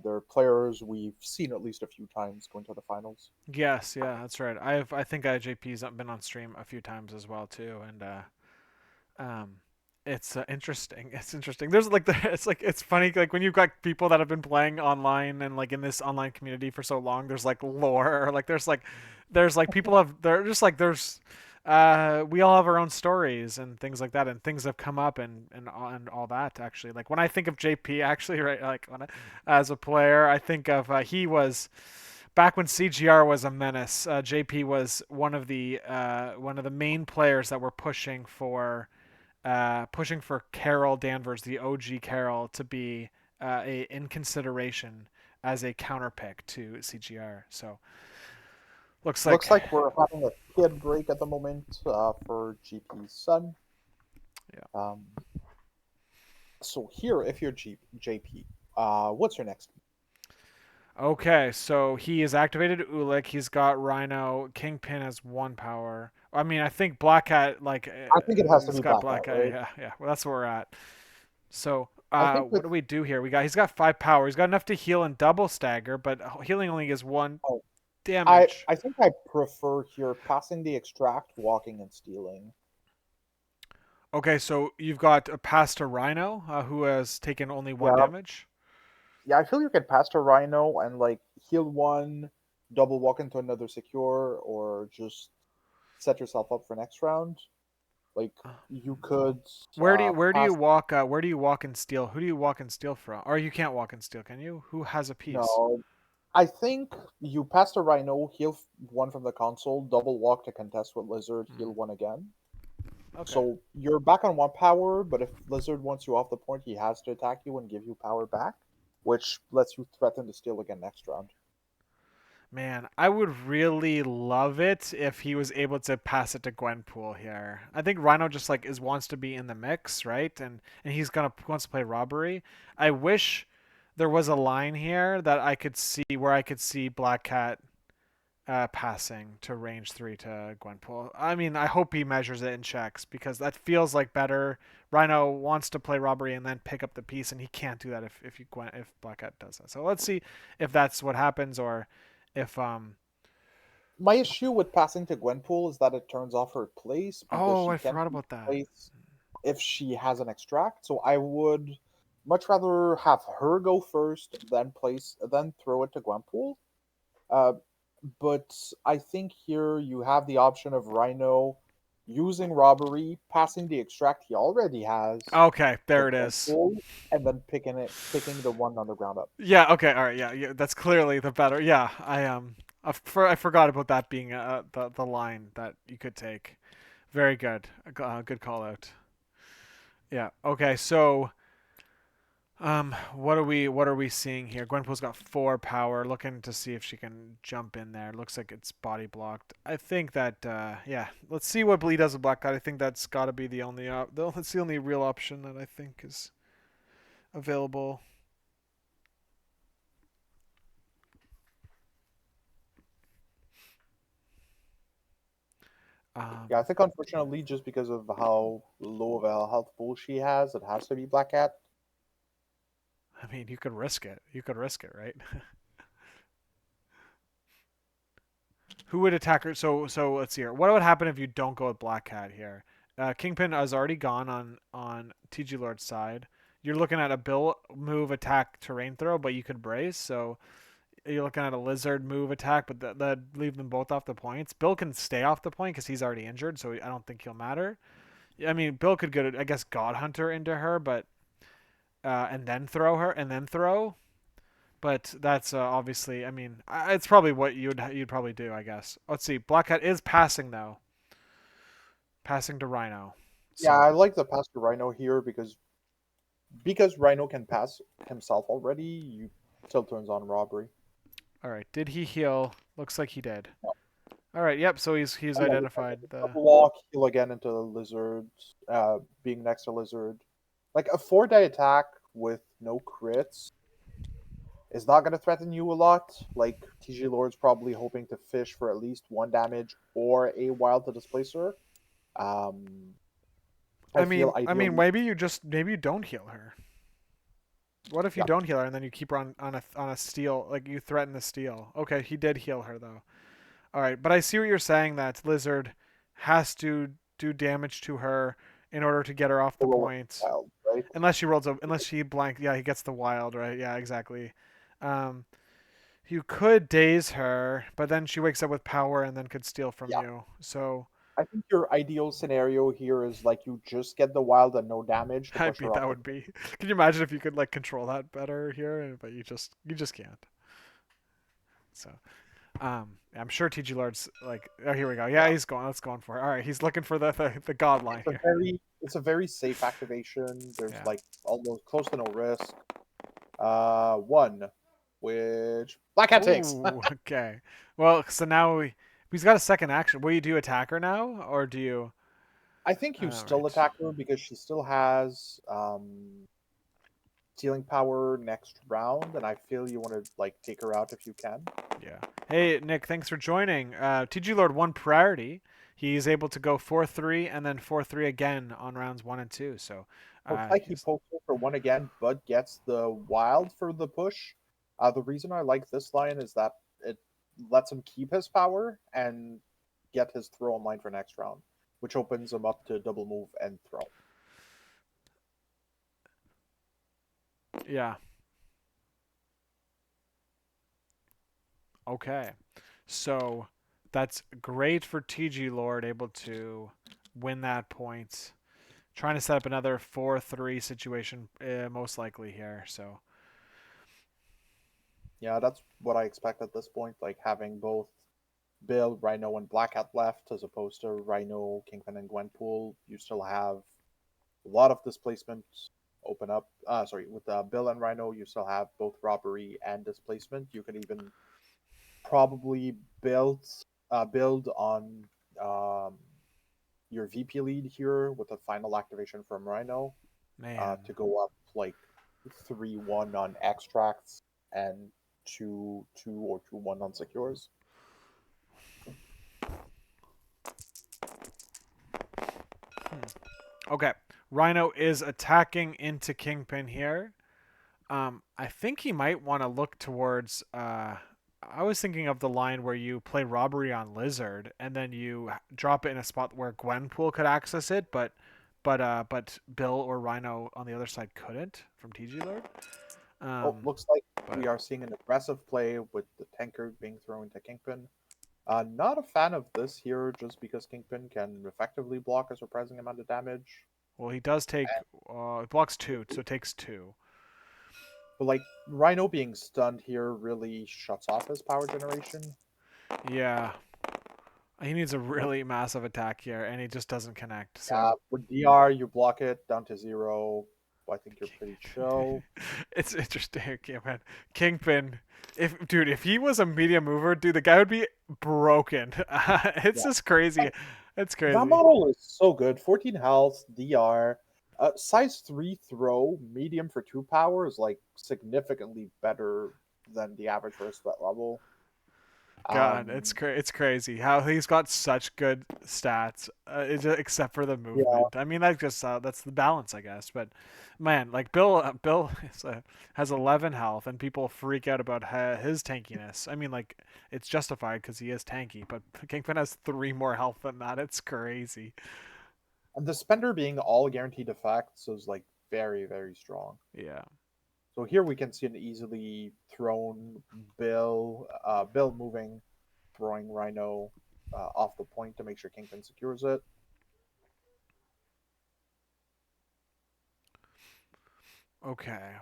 They're players we've seen at least a few times going to the finals. Yes, yeah, that's right. I think JP's been on stream a few times as well too, and um, it's interesting. It's interesting. There's like it's like it's funny like when you've got people that have been playing online and like in this online community for so long. There's like lore, or like there's like people have they're just like there's we all have our own stories and things like that, and things have come up and all that actually. Like when I think of JP, actually, right, like as a player, I think of he was back when CGR was a menace. JP was one of the main players that were pushing for Carol Danvers, the OG Carol, to be in consideration as a counter pick to CGR. So looks like Looks like we're having a kid break at the moment for GP's son. yeah. Um, so here, if you're JP, what's your next? Okay, so he has activated Ulik. He's got Rhino. Kingpin has one power. I mean, I think Black Cat like I think it has to he's be got Black Black Hat, Cat. right? Yeah, yeah. Well, that's where we're at. So, I think what with do we do here? He's got 5 power. He's got enough to heal and double stagger, but healing only gives one oh, damage. I think I prefer here passing the extract, walking and stealing. Okay, so you've got a pass to Rhino, who has taken only one Yeah, damage. yeah. I feel you can pass to Rhino and like heal one, double walk into another secure, or just set yourself up for next round. Like you could Where do you pass. walk? Where do you walk and steal? Who do you walk and steal from? Or you can't walk and steal, can you? Who has a piece? No, I think you pass the Rhino, heal one from the console, double walk to contest with Lizard, Hmm. heal one again. Okay. So you're back on one power, but if Lizard wants you off the point, he has to attack you and give you power back, which lets you threaten to steal again next round. Man, I would really love it if he was able to pass it to Gwenpool here. I think Rhino just like is wants to be in the mix, right? And he's gonna wants to play robbery. I wish there was a line here that I could see where I could see Black Cat passing to range 3 to Gwenpool. I mean, I hope he measures it and checks because that feels like better. Rhino wants to play robbery and then pick up the piece, and he can't do that if Black Cat does that. So let's see if that's what happens or if My issue with passing to Gwenpool is that it turns off her place because oh, she I can't forgot keep about that. place if she has an extract. So I would much rather have her go first, then throw it to Gwenpool. Uh, but I think here you have the option of Rhino using robbery, passing the extract he already has Okay, to there it is. Gwenpool, and then picking the one on the ground up. Yeah, okay, all right, yeah, yeah, that's clearly the better. Yeah, I forgot about that being the line that you could take. Very good. Good call out. Yeah. Okay, so what are we seeing here? Gwenpool's got 4 power, looking to see if she can jump in there. Looks like it's body blocked. I think that yeah. Let's see what Blee does with Black Cat. I think that's got to be the only that's the only real option that I think is available. Um, Yeah, I think unfortunately, just because of how low of a health pool she has, it has to be Black Cat. I mean, you could risk it. You could risk it, right? Who would attack her? So let's see here. What would happen if you don't go with Black Cat here? Kingpin has already gone on TG Lord's side. You're looking at a Bill move attack terrain throw, but you could brace. So you're looking at a Lizard move attack, but that leave them both off the points. Bill can stay off the point because he's already injured, so I don't think he'll matter. I mean, Bill could go to I guess God Hunter into her, but and then throw her and then throw. But that's obviously, I mean, it's probably what you'd probably do, I guess. Let's see. Black Cat is passing though, passing to Rhino. Yeah, I So, like the pass to Rhino here because Rhino can pass himself already. You still turns on robbery. all right. Did he heal? Looks like he did. All right. Yep. So he's Oh, yeah, we identified can the. double walk, heal again into the lizard, being next to lizard. Like a 4-day attack with no crits is not going to threaten you a lot. Like TG Lord's probably hoping to fish for at least 1 damage or a wild to displace her. Um, I feel I mean, ideally, maybe you don't heal her. What if you yeah, don't heal her and then you keep her on a steal? Like you threaten the steal. Okay, he did heal her though. All right, but I see what you're saying. That Lizard has to do damage to her in order to get her off the roll point. wild, right? Unless she rolls a, unless she blank. Yeah, he gets the wild. Right. Yeah, exactly. Um, you could daze her, but then she wakes up with power and then could steal from Yeah. you. So I think your ideal scenario here is like you just get the wild and no damage to I push mean, her off that the would point. be. Can you imagine if you could like control that better here? But you just can't. So I'm sure TG Lord's like. Oh, here we go. Yeah, Yeah. he's going. Let's going for it. All right, he's looking for the god line here. It's a very safe activation. There's Yeah. like almost close to no risk. One, which Black Hat takes. Ooh. Okay. Well, so now he's got a second action. Will you do attacker now, or do you? I think you All still right. attack her because she still has stealing power next round, and I feel you want to like take her out if you can. Yeah. Hey, Nick, thanks for joining. TG Lord won priority. He's able to go 4-3 and then 4-3 again on rounds 1 and 2. So, Looks like he he's pokes her for one again, but gets the wild for the push. The reason I like this line is that it lets him keep his power and get his throw online for next round, which opens him up to double move and throw. yeah. Okay. So that's great for TG Lord, able to win that point. Trying to set up another 4-3 situation, most likely here. So, Yeah, that's what I expect at this point, like having both Bill, Rhino, and Black Hat left, as opposed to Rhino, Kingpin, and Gwenpool. You still have a lot of displacement open up. Sorry, with Bill and Rhino, you still have both robbery and displacement. You can even probably build on um, your VP lead here with a final activation from Rhino man. to go up like 3-1 on extracts and 2-2 or 2-1 on secures. Okay. Rhino is attacking into Kingpin here. I think he might want to look towards. I was thinking of the line where you play robbery on Lizard and then you drop it in a spot where Gwenpool could access it, but Bill or Rhino on the other side couldn't from TG Lord. Oh, Um, looks like but we are seeing an aggressive play with the tanker being thrown to Kingpin. Not a fan of this here, just because Kingpin can effectively block a surprising amount of damage. well, he does take it blocks two, so it takes two. But like Rhino being stunned here really shuts off his power generation. Yeah, he needs a Like really massive attack here, and he just doesn't connect. yeah, So with DR you block it down to 0. I think you're pretty chill. it's interesting. Okay, man. Kingpin, if he was a media mover, dude, the guy would be broken. It's Yeah. just crazy. And It's that crazy. model is so good. 14 health, DR. Size 3 throw, medium for 2 power is like significantly better than the average for a sweat level. God, Um, it's crazy how he's got such good stats, except for the yeah, movement. I mean, that just that's the balance, I guess. But man, like Bill has 11 health, and people freak out about his tankiness. I mean, like it's justified because he is tanky, but Kingpin has 3 more health than that. It's crazy. and the spender being all guaranteed effects is like very, very strong. Yeah. So here we can see an easily thrown Bill moving, throwing Rhino off the point to make sure Kingpin secures it. Okay.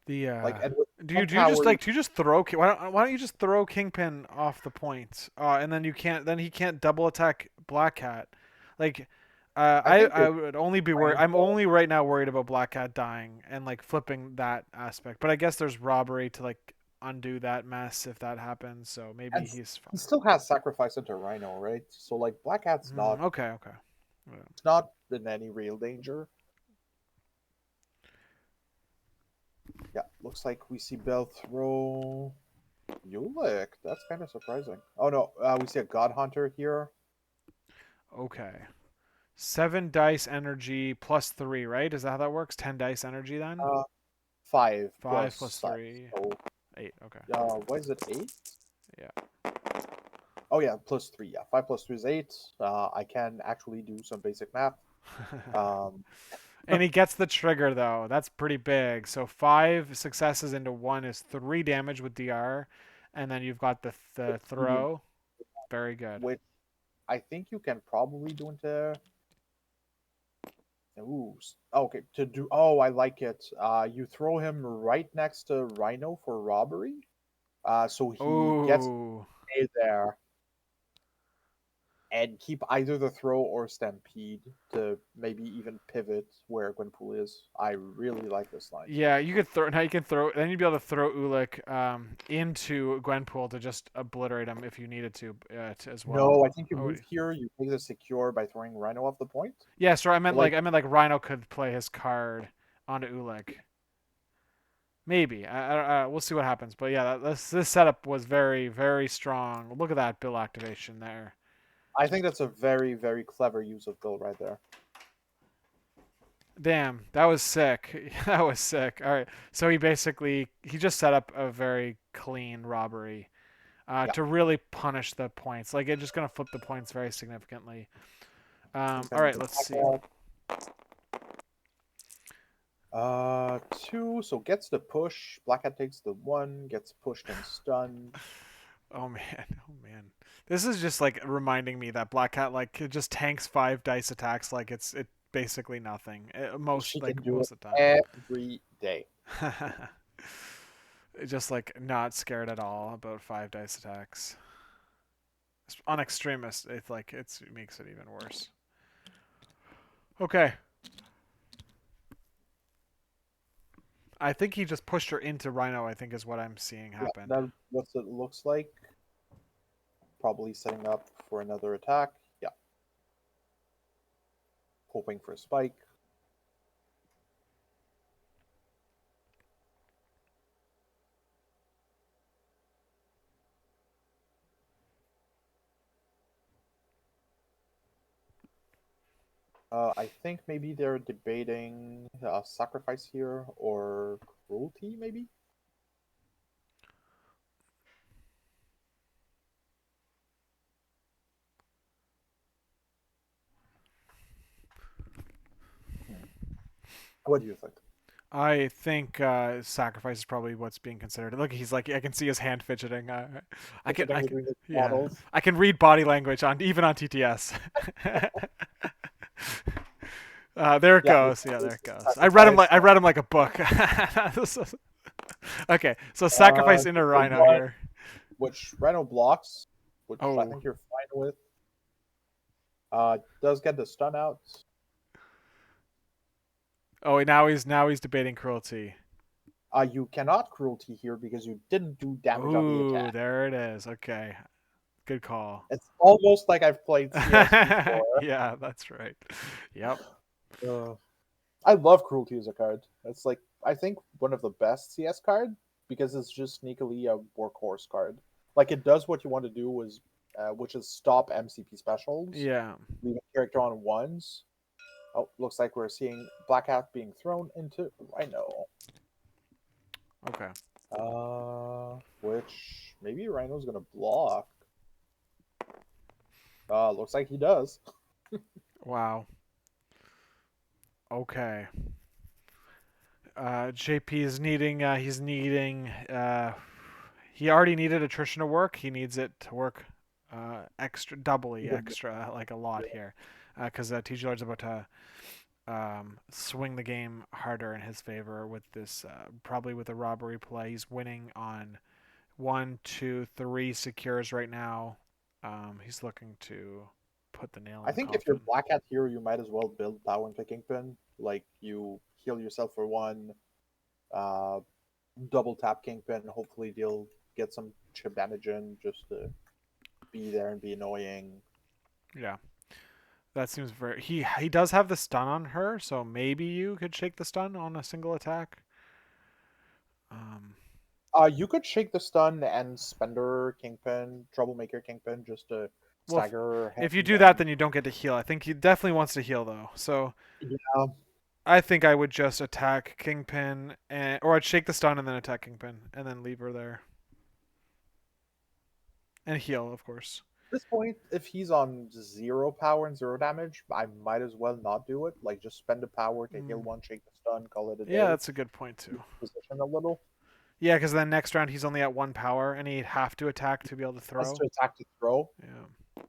The Like, and with do you one do you just power, like do you just throw why don't you just throw Kingpin off the point? And then you can't then he can't double attack Black Cat. Like I think I you're would only be worried. playing I'm well. only right now worried about Black Cat dying and like flipping that aspect. But I guess there's robbery to like undo that mess if that happens. So maybe And he's he fine. still has sacrifice into Rhino, right? So like Black Cat's Okay, okay. Yeah. not in any real danger. looks like we see Bell throw Ulick. That's kind of surprising. Oh no, we see a God Hunter here. Okay. 7 dice energy plus 3, right? Is that how that works? 10 dice energy then? Uh, 5 5 plus plus dice. 3. So, 8. Okay. what is it? 8? Yeah. Oh yeah, plus 3. Yeah, 5 plus 3 is 8. I can actually do some basic math. Um, And he gets the trigger though. That's pretty big. So 5 successes into 1 is 3 damage with DR, and then you've got the medium, throw. Very good. which I think you can probably do into. Ooh, okay. To do. Oh, I like it. You throw him right next to Rhino for robbery. So he gets Oh. stay there and keep either the throw or stampede to maybe even pivot where Gwenpool is. I really like this line. Yeah, you could throw. Now you can throw. Then you'd be able to throw Ulick into Gwenpool to just obliterate him if you needed to as well. No, I think you Oh, move here. You take the secure by throwing Rhino off the point. yeah. Sorry, But like, I meant like Rhino could play his card onto Ulick. Maybe. We'll see what happens. But yeah, this setup was very very strong. Look at that bill activation there. I think that's a very, very clever use of Bill right there. Damn, that was sick. That was sick. All right, so he just set up a very clean robbery Yeah. to really punish the points. Like it's just gonna flip the points very significantly. All Then right, the let's see. blackout. 2. So gets the push. Blackhat takes the 1. Gets pushed and stunned. Oh man, oh man. This is just like reminding me that Black Cat like it just tanks 5 dice attacks like it basically nothing. She can Like do most it of the every day. time. Just like not scared at all about 5 dice attacks. On extremist, it makes it even worse. Okay, I think he just pushed her into Rhino. I think is what I'm seeing Yeah, happen. that's what it looks like. Probably setting up for another attack. Yeah. Hoping for a spike. I think maybe they're debating sacrifice here or cruelty, maybe? Hmm. What do you think? I think sacrifice is probably what's being considered. Look, he's like I can see his hand fidgeting. Fidgeting between the Yeah, models. I can read body language on even on TTS. There it Yeah, goes. Yeah, there it goes. sacrifice. I read him like a book. Okay, so sacrifice into The Rhino one here. which Rhino blocks, which I Oh, think you're fine with. Does get the stun out. oh, now he's debating cruelty. You cannot cruelty here because you didn't do damage on the Ooh, attack. there it is. Okay, good call. It's almost like I've played CS before. Yeah, that's right. Yep. Uh, I love cruelty as a card. It's like I think one of the best CS card because it's just sneakily a workhorse card. Like it does what you want to do was, which is stop MCP specials, Yeah. leaving character on ones. Oh, looks like we're seeing Black Hat being thrown into Rhino. Okay. Which maybe Rhino's gonna block. Looks like he does. Wow. Okay. JP is needing. He's needing. He already needed attrition to work. He needs it to work extra, doubly Even extra, like a lot here, because TGlord's about to swing the game harder in his favor with this. Probably with a robbery play, he's winning on 1, 2, 3 secures right now. He's looking to put the nail in I the think if you're coffin. Black Hat here, you might as well build Bow into Kingpin. Like you heal yourself for 1, uh, double tap Kingpin. Hopefully, they'll get some chip damage in just to be there and be annoying. Yeah. That seems very. He does have the stun on her, so maybe you could shake the stun on a single attack. Um, You could shake the stun and Spender Kingpin, Troublemaker Kingpin, just to well, stagger if you him. do that, then you don't get to heal. I think he definitely wants to heal though. So Yeah, I think I would just attack Kingpin, or I'd shake the stun and then attack Kingpin, and then leave her there and heal, of course. at this point, if he's on 0 power and 0 damage, I might as well not do it. Like, just spend the power to heal Mm. one, shake the stun, call it a Yeah, day. that's a good point too. Position a little. Yeah, because then next round he's only at 1 power, and he'd have to attack to be able to Has throw. to attack to throw. Yeah.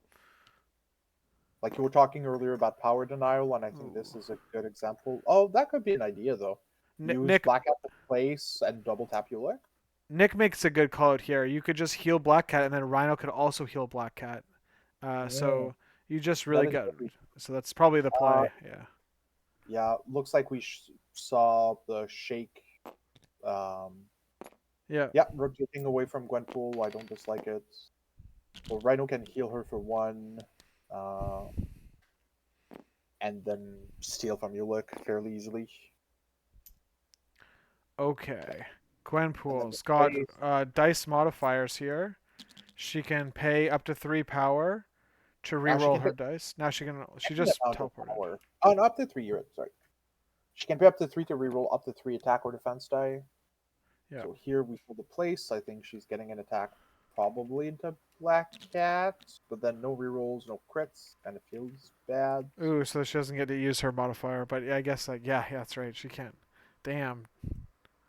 Like you were talking earlier about power denial, and I think this Ooh. is a good example. Oh, that could be an idea though. Use Nick Black Apple Place and double tap your lick. Nick makes a good call out here. You could just heal Black Cat, and then Rhino could also heal Black Cat. Mm, So you just that really is got. very, So that's probably the uh, play. Yeah. yeah, looks like we saw the shake. Um, Yeah. yeah, rotating away from Gwenpool. I don't dislike it. Well, Rhino can heal her for one, uh, and then steal from your lick fairly easily. Okay. And then the Gwenpool's got place. dice modifiers here. She can pay up to 3 power to She reroll can pay her dice. Now she can. She any just amount of teleported. power. Oh, no, up to 3. Sorry. She can pay up to 3 to reroll up to 3 attack or defense die. Yeah. So here we pull the place. I think she's getting an attack probably into Black Cat, but then no rerolls, no crits, and it feels bad. Ooh, so she doesn't get to use her modifier. But yeah, I guess like yeah, that's right. She can't. Damn.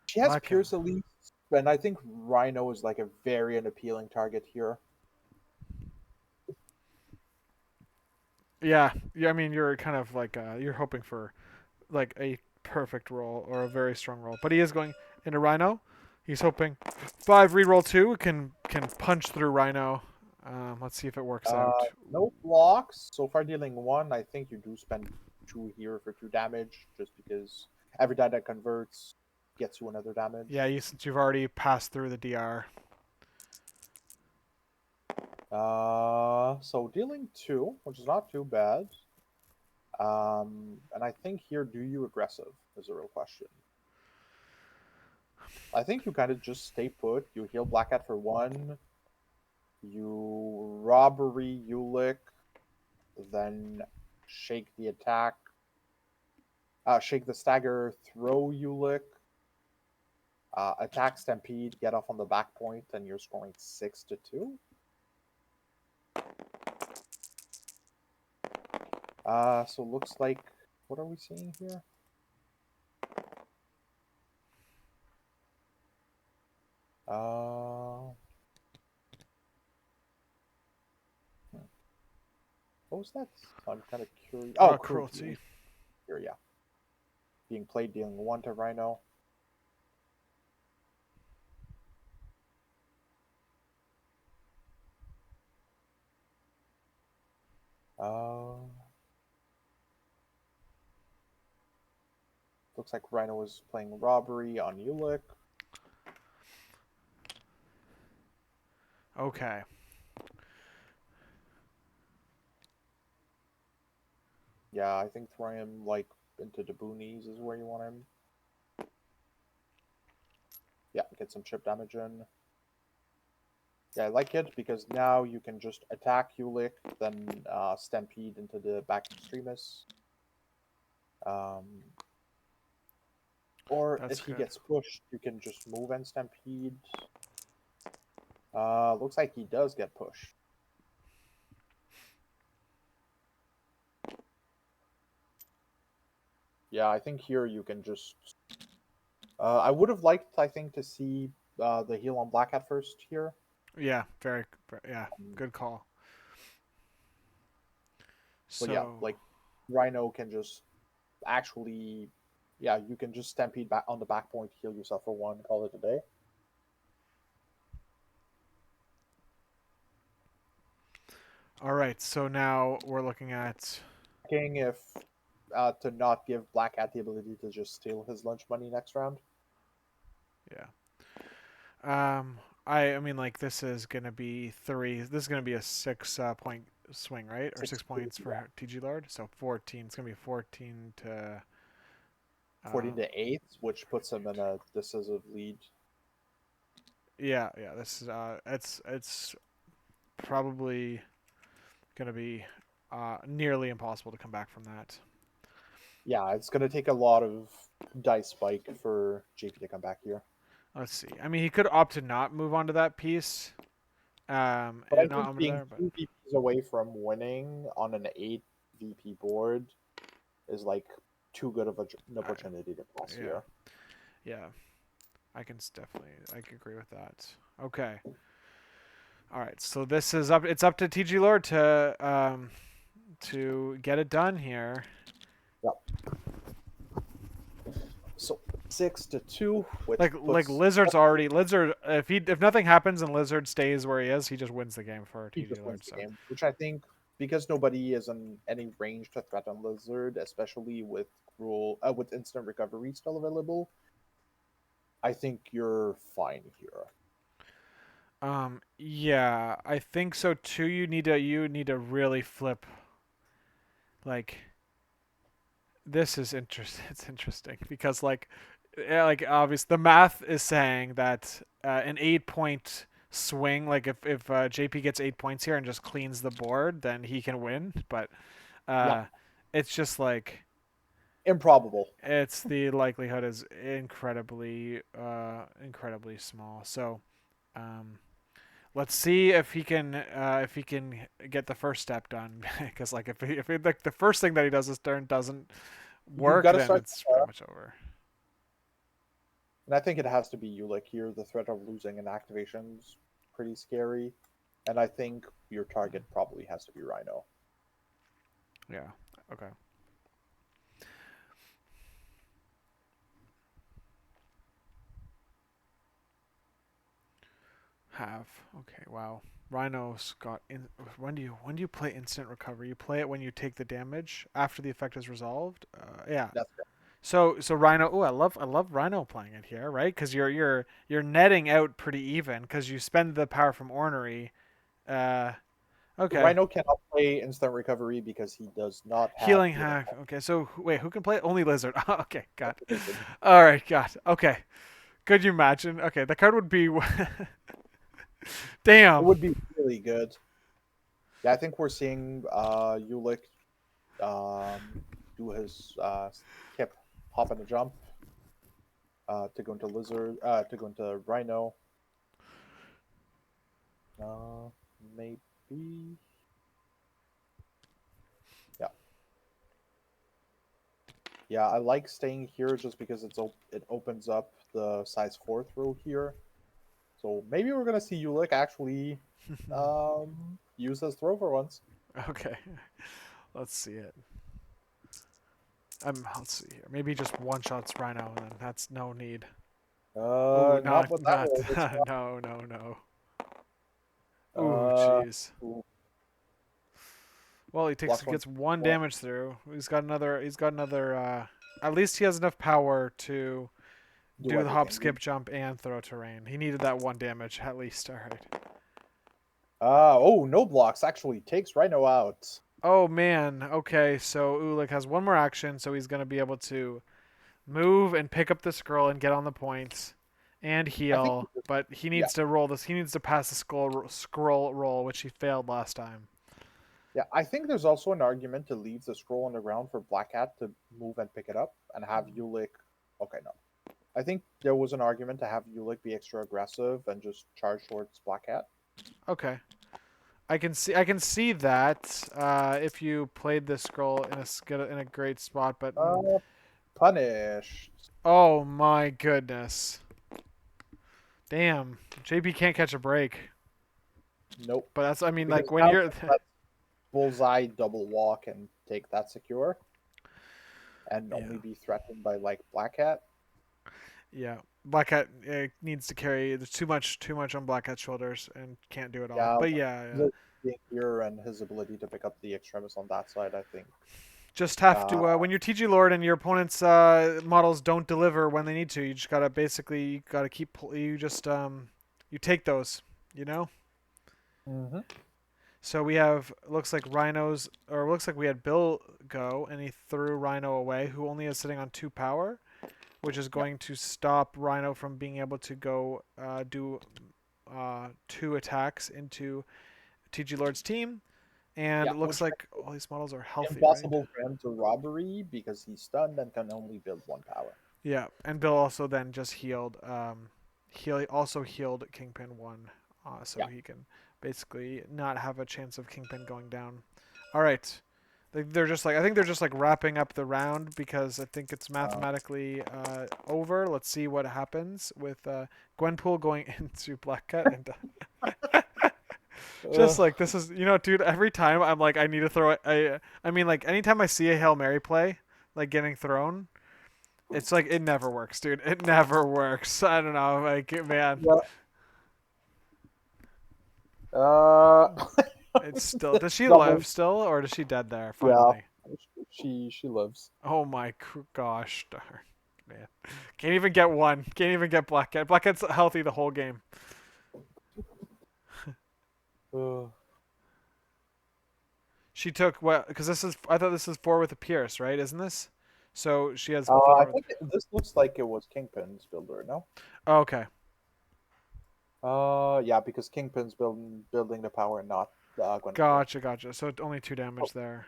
She has Black Cat. Pierce Elite, and I think Rhino is like a very unappealing target here. Yeah. Yeah. I mean, you're kind of like you're hoping for like a perfect roll or a very strong roll. But he is going into Rhino. He's hoping 5 reroll 2 can punch through Rhino. Let's see if it works Uh, out. no blocks. So far dealing 1. I think you do spend 2 here for 2 damage, just because every die that converts gets you another damage. Yeah, since you've already passed through the DR. So dealing 2, which is not too bad. And I think here, do you aggressive is a real question. I think you kind of just stay put. You heal Black Cat for 1. You robbery Ulick, then shake the attack. Shake the stagger, throw Ulick. Attack Stampede, get off on the back point, and you're scoring 6-2. So looks like, what are we seeing here? What was that? I'm kind of curious. Oh, cruelty. Cruelty. Here, yeah. Being played, dealing 1 to Rhino. Looks like Rhino is playing robbery on Ulick. Okay. Yeah, I think throwing him like into the boonies is where you want him. Yeah, get some chip damage in. Yeah, I like it because now you can just attack Ulick, then Stampede into the back extremis. Or That's if he good. gets pushed, you can just move and Stampede. Looks like he does get pushed. Yeah, I think here you can just. I would have liked, I think, to see the heal on Black Hat first here. Yeah, yeah, good call. But yeah, So, like Rhino can just actually, yeah, you can just Stampede back on the back point, heal yourself for 1, call it a day. all right. So now we're looking at King, if to not give Black Hat the ability to just steal his lunch money next round. yeah. I mean like this is gonna be 3. This is gonna be a 6 point swing, right? Or 6-2, 6 points yeah. for TGlord. So 14. It's gonna be 14 to. 14 to 8, which puts him in a decisive lead. Yeah, yeah. This is it's probably gonna be nearly impossible to come back from that. Yeah, it's gonna take a lot of dice spike for JP to come back here. Let's see. I mean, he could opt to not move on to that piece. But I Not think over being there, but two VPs away from winning on an 8 VP board is like too good of an I, opportunity to pass yeah, here. yeah. Definitely I can agree with that. Okay. All right. So this is up. It's up to TGlord to get it done here. Yep. So 6-2, which Like puts Lizard's already Lizard. If nothing happens and Lizard stays where he is, he just wins the game for he just wins TGlord. the So game, which I think because nobody is in any range to threaten Lizard, especially with with instant recovery still available, I think you're fine here. yeah, I think so too. You need to really flip like this is interesting. It's interesting because like yeah, like obvious the math is saying that an 8 point swing, like if JP gets 8 points here and just cleans the board, then he can win. But Yeah, uh, it's just like improbable. it's the likelihood is incredibly small. So um, let's see if he can get the first step done because like if like the first thing that he does this turn doesn't You work, got to then start, it's pretty much over. and I think it has to be Ulick here. The threat of losing an activation's pretty scary, and I think your target probably has to be Rhino. Yeah. Okay. Have. Okay. Wow. Rhino's got in. When do you play instant recovery? You play it when you take the damage after the effect is resolved. Yeah. That's good. So Rhino. Oh, I love Rhino playing it here, right? Because you're netting out pretty even because you spend the power from Ornery. Uh. Okay. Rhino cannot play instant recovery because he does not have Healing healing. hack. Okay. So wait, who can play it? Only Lizard. Okay. God. Lizard. All right. God. Okay. Could you imagine? Okay. The card would be. It Damn. would be really good. Yeah, I think we're seeing Ulick do his skip, hop, and a jump to go into Lizard, to go into Rhino. Uh, maybe. Yeah. Yeah, I like staying here just because it opens up the size 4 throw here. So maybe we're gonna see Ulick actually use his throw for once. Okay. Let's see it. Let's see here. Maybe just one shots Rhino, and then that's no need. Ooh, Not with that not roll. It's no. not. Ooh, jeez. Ooh, Well, plus one. gets one Well, damage through. He's got another. At least he has enough power to do do the hop, everything. skip, jump, and throw terrain. He needed that one damage at least. All right. Oh, no blocks actually takes Rhino out. Oh man. Okay, so Ulik has one more action, so he's gonna be able to move and pick up the scroll and get on the points and I think, heal. But he yeah, needs to roll this. He needs to pass the scroll roll, which he failed last time. yeah. I think there's also an argument to leave the scroll on the ground for Black Hat to move and pick it up and have Ulick. Okay, no. I think there was an argument to have Ulick be extra aggressive and just charge towards Black Hat. Okay. I can see that if you played this scroll in a great spot, but Uh, Punished. oh my goodness, damn, JP can't catch a break. Nope. But that's I mean Because like when now you're let Bullseye double walk and take that secure and yeah only be threatened by like Black Hat. yeah Black Hat needs to carry there's too much on Black Hat's shoulders and can't do it all. Yeah, But yeah. Lil being here and his ability to pick up the extremis on that side, I think. Just have Uh, to when you're TG Lord and your opponent's models don't deliver when they need to. You just gotta basically you gotta keep you just you take those, you know. mhm. So we have looks like Rhinos or looks like we had Bill go and he threw Rhino away, who only is sitting on 2 power. which is going to stop Rhino from being able to go do 2 attacks into TGlord's team. And Yeah, it looks which like all these models are makes it healthy, right? impossible for him to robbery because he's stunned and can only build 1 power. Yeah, and Bill also then just healed. He also healed Kingpin 1, so Yeah. he can basically not have a chance of Kingpin going down. All right. They're just like I think they're just like wrapping up the round because I think it's Uh, mathematically over. Let's see what happens with Gwenpool going into Black Cat and just like this is dude. Every time I'm like I need to throw it. I mean like anytime I see a Hail Mary play like getting thrown, it's like it never works, dude. It never works. I don't know, like man. yeah. Uh, It's still. Does she live double. still, or is she dead there Yeah. finally? She lives. Oh my gosh darn, man. Can't even get one. Can't even get Black Cat. Black Cat's healthy the whole game. Uh, She took what? Because this is. I thought this is 4 with a Pierce, right? Isn't this? So she has 4 I with. think this looks like it was Kingpin's builder, no? Oh, okay. Yeah, because Kingpin's building the power, not Gwenpool. Gotcha. So only 2 damage there.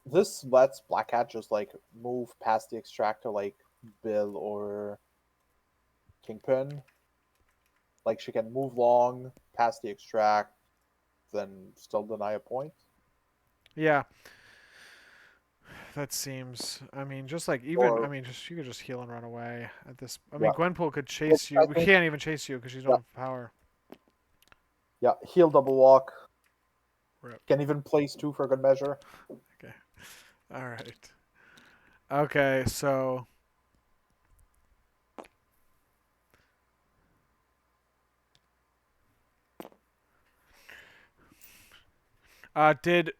This lets Black Cat just like move past the extractor like Bill or Kingpin. Like she can move long past the extract, then still deny a point. Yeah. That seems. I mean, just like even. I Or mean, just you could just heal and run away at this. I mean, yeah, Gwenpool could which chase you. I We think can't even chase you because you don't yeah, have power. yeah, heal double walk. Rip. Can even place 2 for good measure. Okay. All right. Okay. So. Did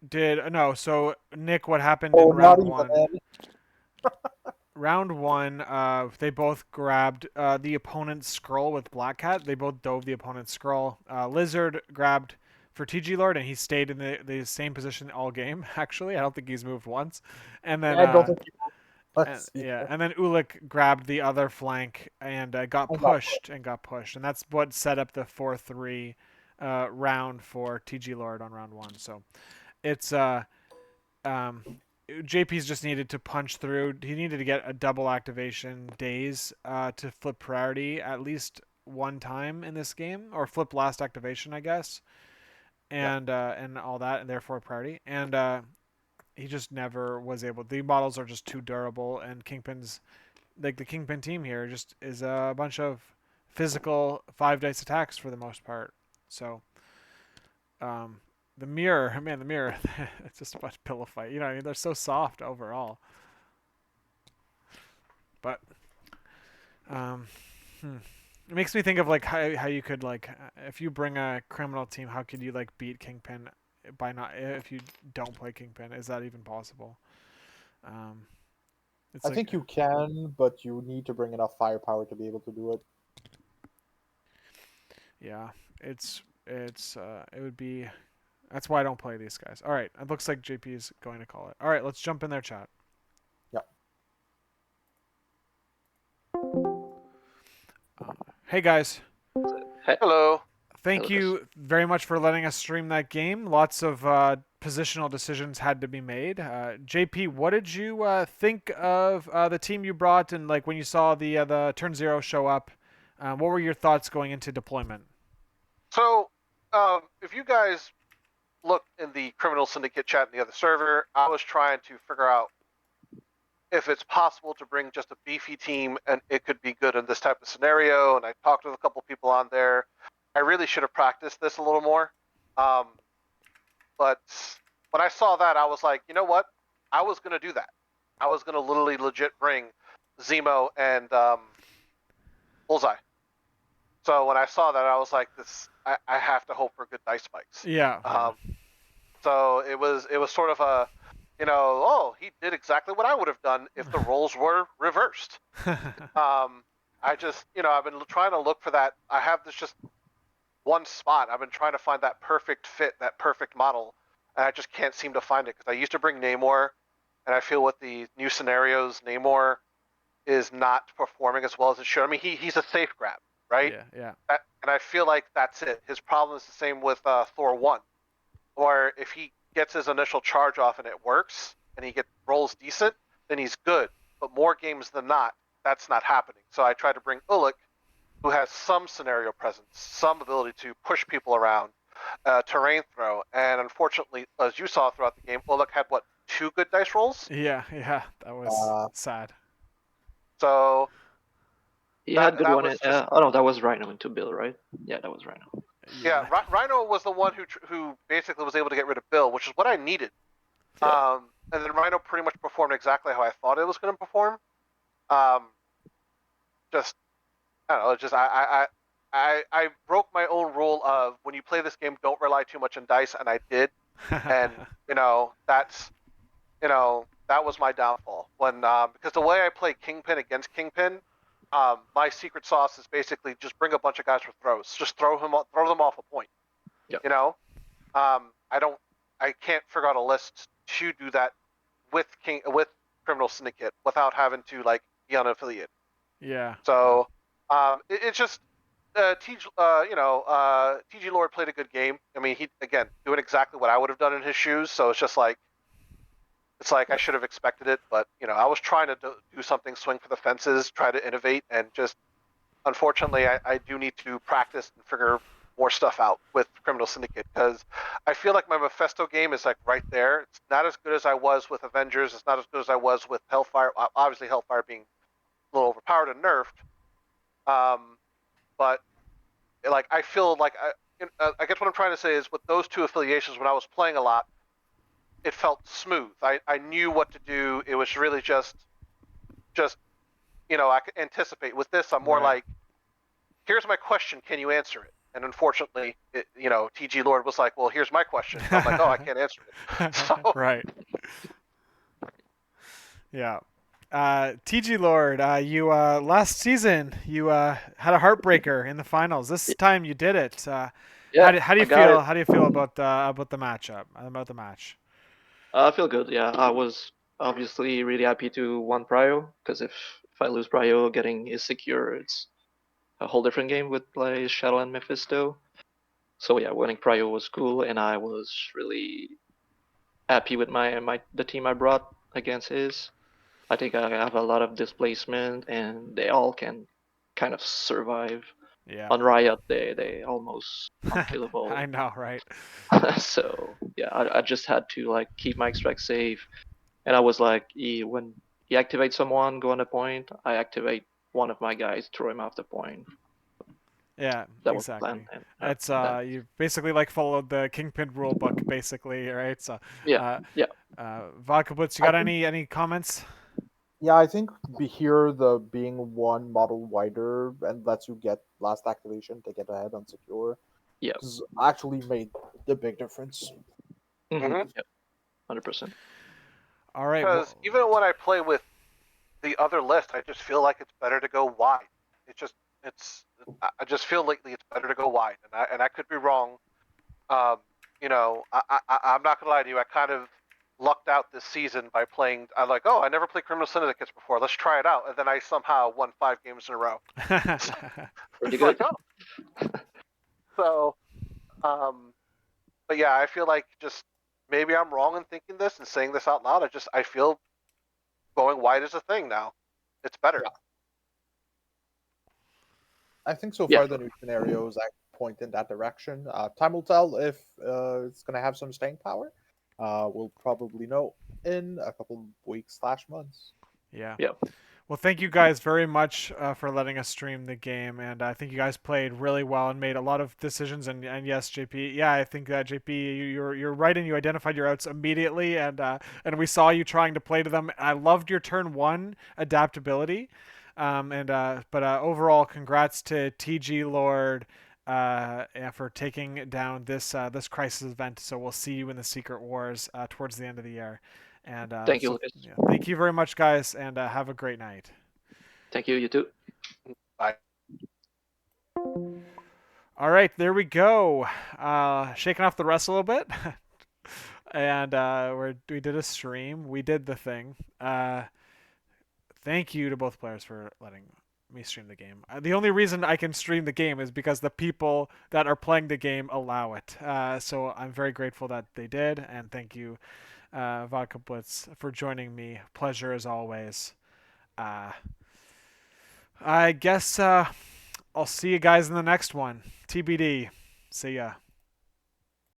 no? So Nick, what happened Oh, in not round even one? then. Round one, they both grabbed the opponent's scroll with Black Cat. They both dove the opponent's scroll. Lizard grabbed for TG Lord, and he stayed in the same position all game. Actually, I don't think he's moved once. And then, I don't think you let's see. and then Ulik grabbed the other flank and got I got pushed and that's what set up the 4-3 round for TG Lord on round one. So it's um, JP's just needed to punch through. He needed to get a double activation days to flip priority at least one time in this game, or flip last activation, I guess, yeah. and all that, and therefore priority. And he just never was able. The models are just too durable, and Kingpin's like the Kingpin team here just is a bunch of physical 5 dice attacks for the most part. So um, the mirror, man, the mirror, it's just a bunch of pillow fight. You know what I mean? They're so soft overall. But um, it makes me think of like how you could like if you bring a criminal team, how could you like beat Kingpin by not if you don't play Kingpin? Is that even possible? Um, it's I like think you can, but you need to bring enough firepower to be able to do it. yeah, it would be. That's why I don't play these guys. All right, it looks like JP is going to call it. All right, let's jump in there, chat. Yeah. Hey guys, Hello. thank Hello. you very much for letting us stream that game. Lots of positional decisions had to be made. JP, what did you think of the team you brought, and like when you saw the turn zero show up? What were your thoughts going into deployment? So, if you guys look in the criminal syndicate chat in the other server, I was trying to figure out if it's possible to bring just a beefy team and it could be good in this type of scenario. And I talked with a couple people on there. I really should have practiced this a little more. But when I saw that, I was like, you know what? I was going to do that. I was going to literally legit bring Zemo and Bullseye. So when I saw that, I was like, "This, I have to hope for good dice spikes." Yeah. So it was sort of a, oh, he did exactly what I would have done if the roles were reversed. I just, I've been trying to look for that. I have this just one spot. I've been trying to find that perfect fit, that perfect model, and I just can't seem to find it because I used to bring Namor, and I feel with the new scenarios, Namor is not performing as well as it should. I mean, he's a safe grab, right? Yeah. And I feel like that's it. His problem is the same with Thor 1, or if he gets his initial charge off and it works and he rolls decent, then he's good. But more games than not, that's not happening. So I try to bring Ulik, who has some scenario presence, some ability to push people around, terrain throw, and unfortunately, as you saw throughout the game, Ulik had 2 good dice rolls. Yeah. That was sad. So He had good that one. was just Oh no, that was Rhino into Bill, right? Yeah, that was Rhino. yeah. Rhino was the one who basically was able to get rid of Bill, which is what I needed. Yeah. And then Rhino pretty much performed exactly how I thought it was going to perform. Just I don't know. Just I broke my own rule of when you play this game, don't rely too much on dice, and I did. And that's that was my downfall when because the way I play Kingpin against Kingpin, my secret sauce is basically just bring a bunch of guys for throws, just throw them off a point. Yep. I can't figure out a list to do that with Criminal Syndicate without having to be unaffiliated. Yeah. So it's just TGlord played a good game. I mean, he again doing exactly what I would have done in his shoes. So it's just I should have expected it, but I was trying to do something, swing for the fences, try to innovate, and just unfortunately, I do need to practice and figure more stuff out with Criminal Syndicate because I feel like my Mephisto game is right there. It's not as good as I was with Avengers. It's not as good as I was with Hellfire. Obviously, Hellfire being a little overpowered and nerfed. But I feel I guess what I'm trying to say is with those two affiliations, when I was playing a lot, it felt smooth. I knew what to do. It was really just I could anticipate. With this, I'm more Right. here's my question, can you answer it? And unfortunately, TGlord was like, well, here's my question. I'm like, oh, I can't answer it. So, Right. Yeah. TGlord, you last season you had a heartbreaker in the finals. This time you did it. Yeah. How do you feel? How do you feel about the matchup? About the match? I feel good. Yeah, I was obviously really happy to win Prio because if I lose Prio, getting is secure. It's a whole different game with Shadow and Mephisto. So yeah, winning Prio was cool, and I was really happy with the team I brought against his. I think I have a lot of displacement, and they all can kind of survive. Yeah. On Riot, they almost unkillable. I know, right? So yeah, I just had to keep my extract safe, and I was when he activates someone, go on the point, I activate one of my guys, throw him off the point. Yeah, That was the exactly. plan. And, It's you basically followed the Kingpin rule book, basically, right? So yeah, yeah. Vodka Blitz, you got any comments? Yeah, I think here the being one model wider and lets you get last activation to get ahead on secure. Yeah. Actually made the big difference. Mm-hmm. Yep. 100%. All right. Because even when I play with the other list, I just feel like it's better to go wide. I just feel lately it's better to go wide, and I could be wrong. I'm not gonna lie to you. I kind of lucked out this season by playing. I I never played Criminal Syndicates before. Let's try it out, and then I somehow won 5 games in a row. Pretty good. So, but yeah, I feel like just maybe I'm wrong in thinking this and saying this out loud. I feel going wide is a thing now. It's better. Yeah. I think so far the new scenarios point in that direction. Time will tell if it's going to have some staying power. We'll probably know in a couple weeks/months. Yeah. Yeah. Well, thank you guys very much for letting us stream the game, and I think you guys played really well and made a lot of decisions. And yes, JP, yeah, I think that JP, you're right, and you identified your outs immediately, and we saw you trying to play to them. I loved your turn 1 adaptability, but overall, congrats to TGlord for taking down this crisis event. So we'll see you in the Secret Wars towards the end of the year. And thank you, Lucas. Yeah, thank you very much, guys, and have a great night. Thank you. You too. Bye. All right, there we go. Shaking off the rust a little bit, and we did a stream. We did the thing. thank you to both players for letting me stream the game. The only reason I can stream the game is because the people that are playing the game allow it. So I'm very grateful that they did, and thank you, Vodka Blitz, for joining me. Pleasure as always. I guess I'll see you guys in the next one. TBD. See ya.